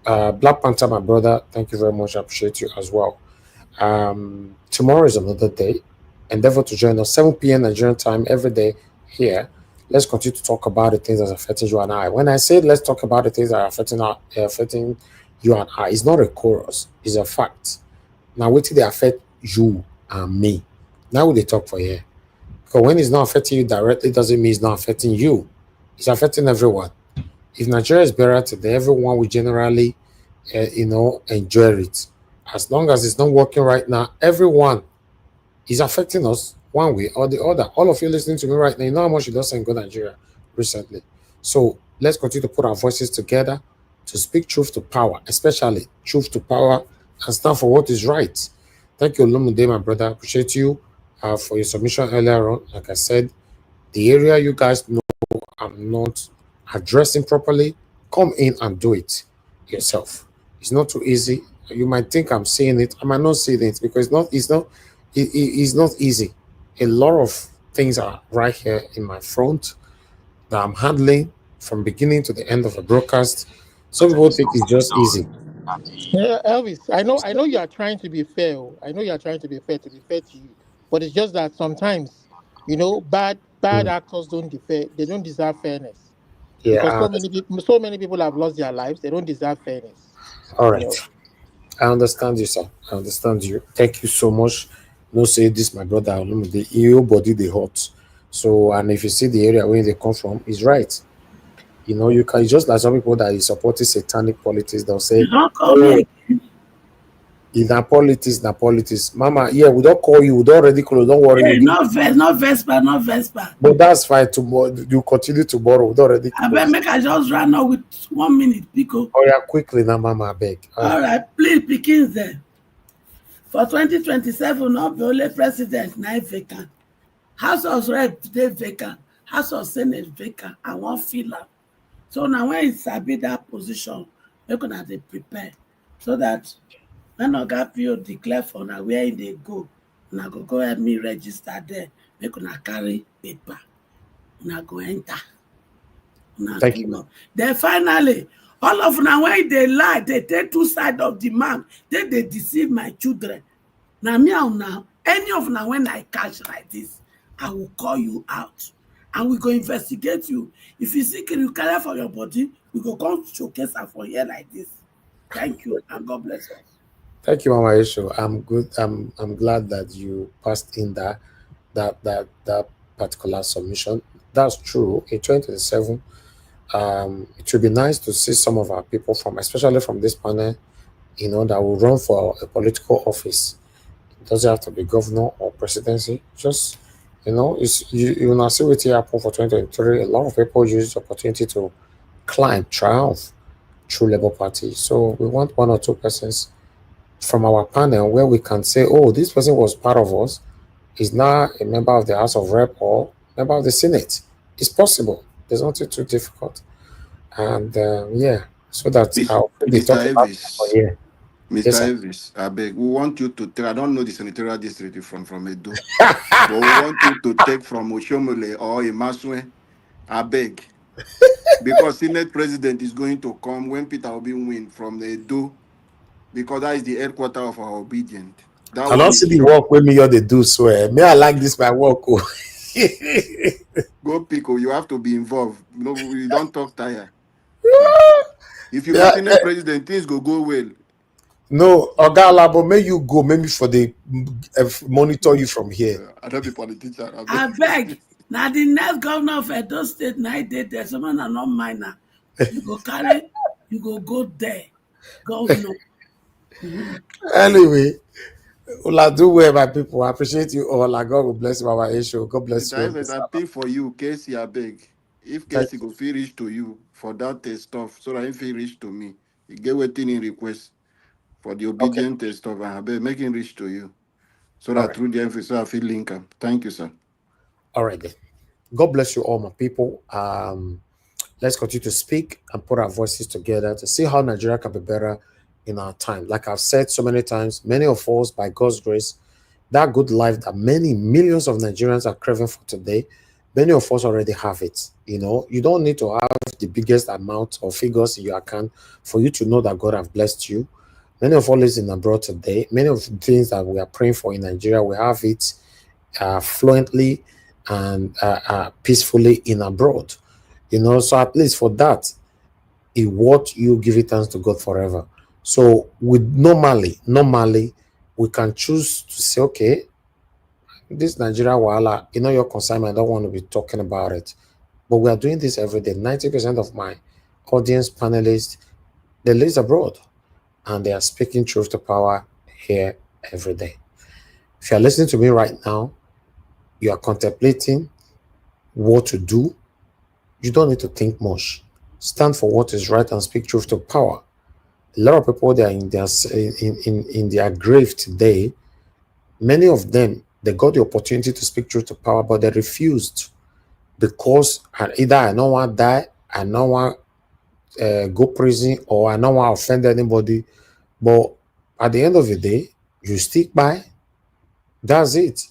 Black Panther, my brother, thank you very much. I appreciate you as well. Tomorrow is another day. Endeavor to join us 7 p.m. Nigerian time every day here. Let's continue to talk about the things that are affecting you and I. When I say let's talk about the things that are affecting you and I, it's not a chorus, it's a fact. Now, wait till they affect you and me. Now they talk for here. Because when it's not affecting you directly, doesn't mean it's not affecting you. It's affecting everyone. If Nigeria is better today, everyone will generally, enjoy it. As long as it's not working right now, everyone is affecting us one way or the other. All of you listening to me right now, you know how much you lost in Go Nigeria recently. So let's continue to put our voices together to speak truth to power, especially truth to power, and stand for what is right. Thank you, Olumide, my brother. Appreciate you for your submission earlier on. Like I said, the area you guys know I'm not addressing properly, come in and do it yourself. It's not too easy. You might think I'm saying it, I might not say it because it's not easy. A lot of things are right here in my front that I'm handling from beginning to the end of the broadcast. Some people think it's just easy. Yeah, Elvis, I know you are trying to be fair. Oh. I know you are trying to be fair to you. But it's just that sometimes, bad Mm. actors they don't deserve fairness. Yeah, Because so many people have lost their lives, they don't deserve fairness. all You right. know. I understand you, sir. I understand you. Thank you so much. No say this, my brother. The EU body they hot. So, and if you see the area where they come from, is right. You can just like some people that is supporting satanic politics, they'll say, You don't call "Oh, me again. in na politics, na politics." Mama, yeah, we don't call you, we don't already close. Don't worry, Hey, you do. no Vespa, no Vespa. But that's fine. Tomorrow, you continue to borrow. We don't already I bet close. make I just run out with 1 minute, Pico. Oh yeah, quickly now, Mama, I beg. All right, please, Pikins there. For 2027, not the only president, now vacant. House of Rep today vacant. House of Senate vacant. I want filler. So now when it's sabi that position, make una dey prepare so that when Oga PO declare for now where they go, una go help me register there. Make una carry paper. Una go enter. Una Thank pull you. up. Then finally, all of una when they lie, they take two sides of the man. Then they deceive my children. Now me and now, any of now when I catch like this, I will call you out. And we go investigate you. If you see you carry for your body, we go come showcase her for here like this. Thank you and God bless us. Thank you, Mama Isho. I'm good. I'm glad that you passed in that particular submission. That's true. In 2027, it would be nice to see some of our people from, especially from this panel, that will run for a political office. It doesn't have to be governor or presidency. Just, you now see what happened for 2023. A lot of people use the opportunity to climb, triumph through Labour Party. So we want one or two persons from our panel where we can say, oh, this person was part of us, is now a member of the House of Rep or member of the Senate. It's possible. There's nothing too difficult. And yeah, so that they Mr. talk about Elvis, here. Mr. Yes, sir. Elvis, I beg, we want you to take, I don't know the senatorial district from Edo, but we want you to take from Oshomole or Imaswe, I beg, because Senate President is going to come when Peter Obi win from the Edo, because that is the headquarter of our obedient. That I don't one see is the sure. work with me, they do swear. Me, I like this, my work. Oh. Go Pico, you have to be involved. No, we don't talk tire. If you be Yeah, Senate President, things go well. no, Ogala, but may you go, maybe for the monitor you from here. I don't be politician. I beg. Now the next governor of Edo State, now they there, someone are not minor. You go carry, you go there, governor. Anyway, well, I do well, my people. I appreciate you all. God will bless you, Mama Isho. God bless Mr. you. Evans, I pay for you, Casey, I beg. If Thank Casey go feel reach to you for that stuff, so that if he reach to me, he get waiting in request for the Okay. obedient stuff, and I beg make him reach to you. So All that right. through the emphasis, I feel link up. Thank you, sir. All right, then. God bless you all, my people. Let's continue to speak and put our voices together to see how Nigeria can be better in our time. Like I've said so many times, many of us, by God's grace, that good life that many millions of Nigerians are craving for today, many of us already have it. You don't need to have the biggest amount of figures in your account for you to know that God have blessed you. Many of us live in abroad today. Many of the things that we are praying for in Nigeria, we have it fluently and peacefully in abroad. So at least for that, it what you give it thanks to God forever. So with normally, we can choose to say, okay, this Nigeria wahala, your consignment, I don't want to be talking about it. But we are doing this every day. 90% of my audience panelists, they live abroad and they are speaking truth to power here every day. If you are listening to me right now, you are contemplating what to do, you don't need to think much. Stand for what is right and speak truth to power. A lot of people, they are in their grave today. Many of them, they got the opportunity to speak truth to power, but they refused. because either I don't want to die, I don't want go prison, or I don't want to offend anybody. But at the end of the day, you stick by. That's it.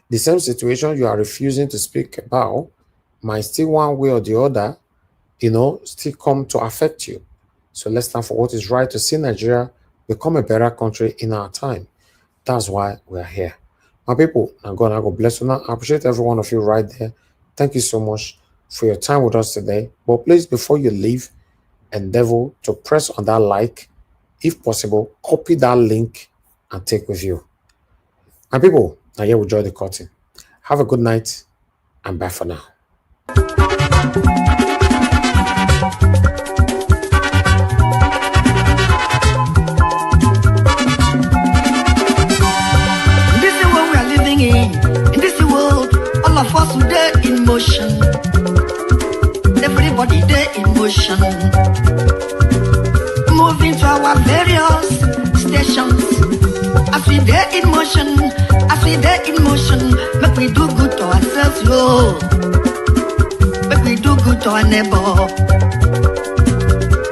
The same situation you are refusing to speak about might still one way or the other, still come to affect you. So let's stand for what is right to see Nigeria become a better country in our time. That's why we're here. My people, now God bless you. Now, I appreciate every one of you right there. Thank you so much for your time with us today. But please, before you leave, endeavor to press on that like. If possible, copy that link and take with you. My people, now here we draw the curtain. Have a good night and bye for now. This is what we are living in this world, all of us today in motion. Everybody there in motion. Moving to our various stations. As we there in motion, make we do good to ourselves, yo. Make we do good to our neighbor.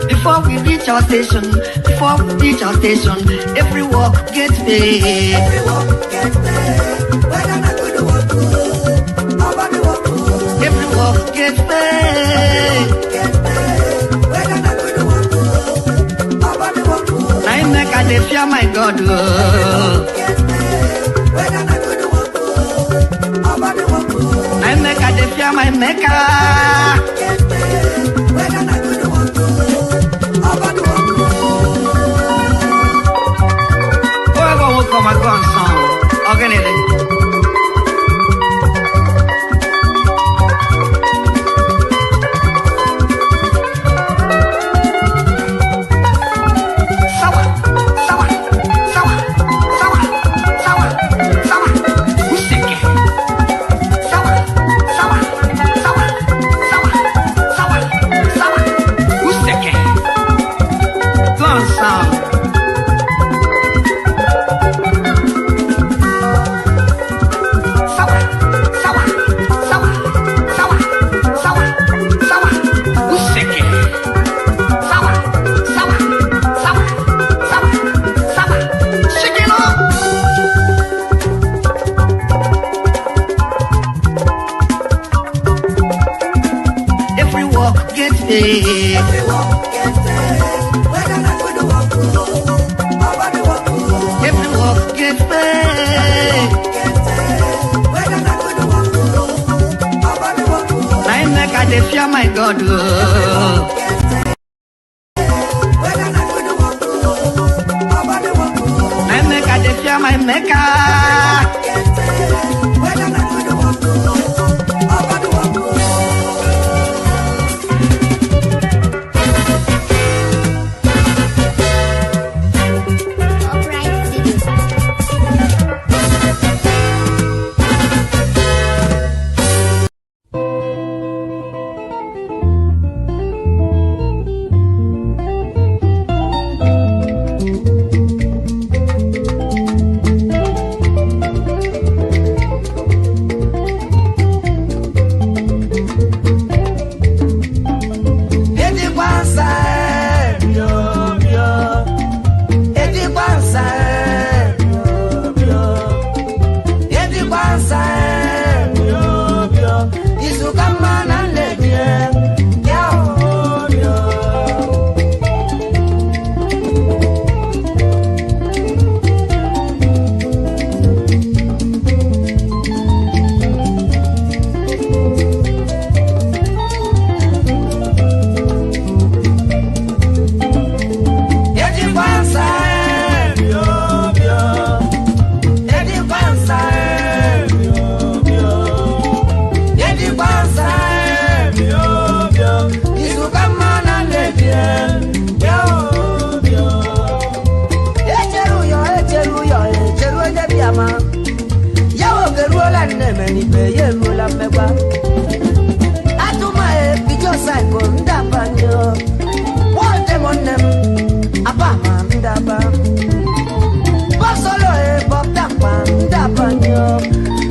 Before we reach our station, every walk gets paid. Every walk gets paid. Whether not good or good, nobody walk good. Every walk gets paid. Whether not good or good, nobody walk good. I make a fear my God. Whether not good or good, nobody walk good. I make a fear my maker. Whether not good or good, nobody walk good. Whoever will come and go on song, organize. My God, I make a fear my maker.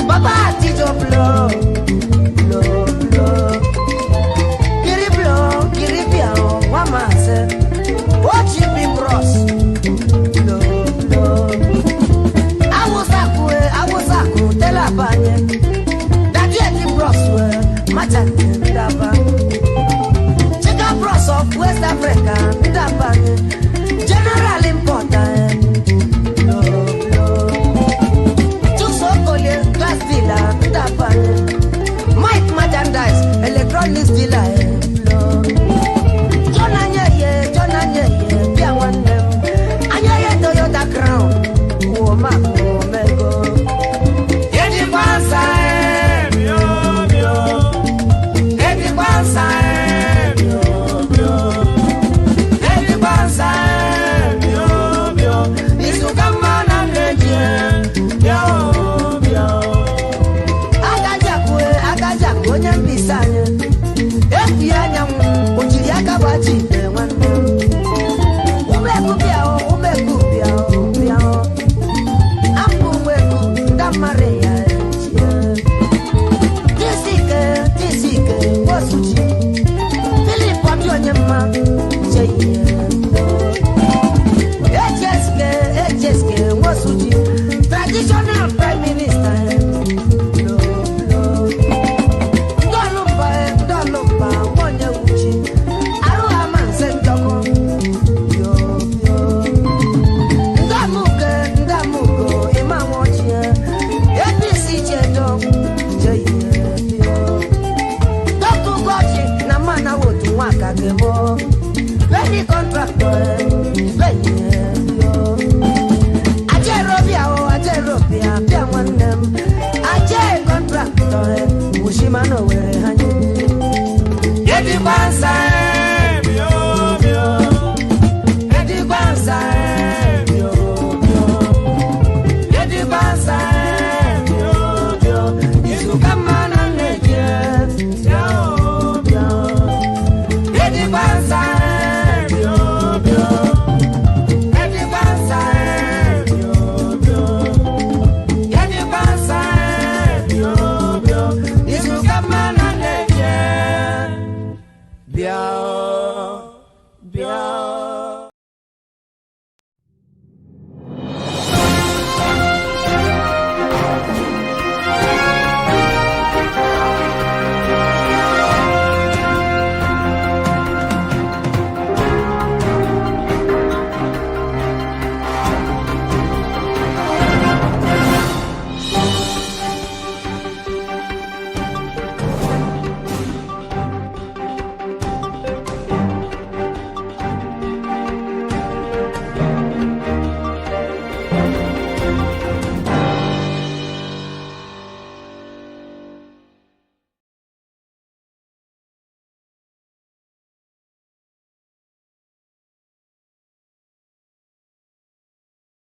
Baba, teach your blow. General important. Glass dealer, Mike merchandise, electronics dealer. John Anye, Pia one them. Anye Toyota Crown. Oh, Marco Mego. Eddie Bansa, Eddie Bansa, Eddie Bansa, Isu Kaman and Reggie. Onye mbisa anyị efi anya m ojiri aka gbachi nwanne umeku bịa apụ nweku ndamara ya tisike wosuchi Philip ọbịa onye mma cheihe echeske wosuchi traditional prime minister. Very contractor.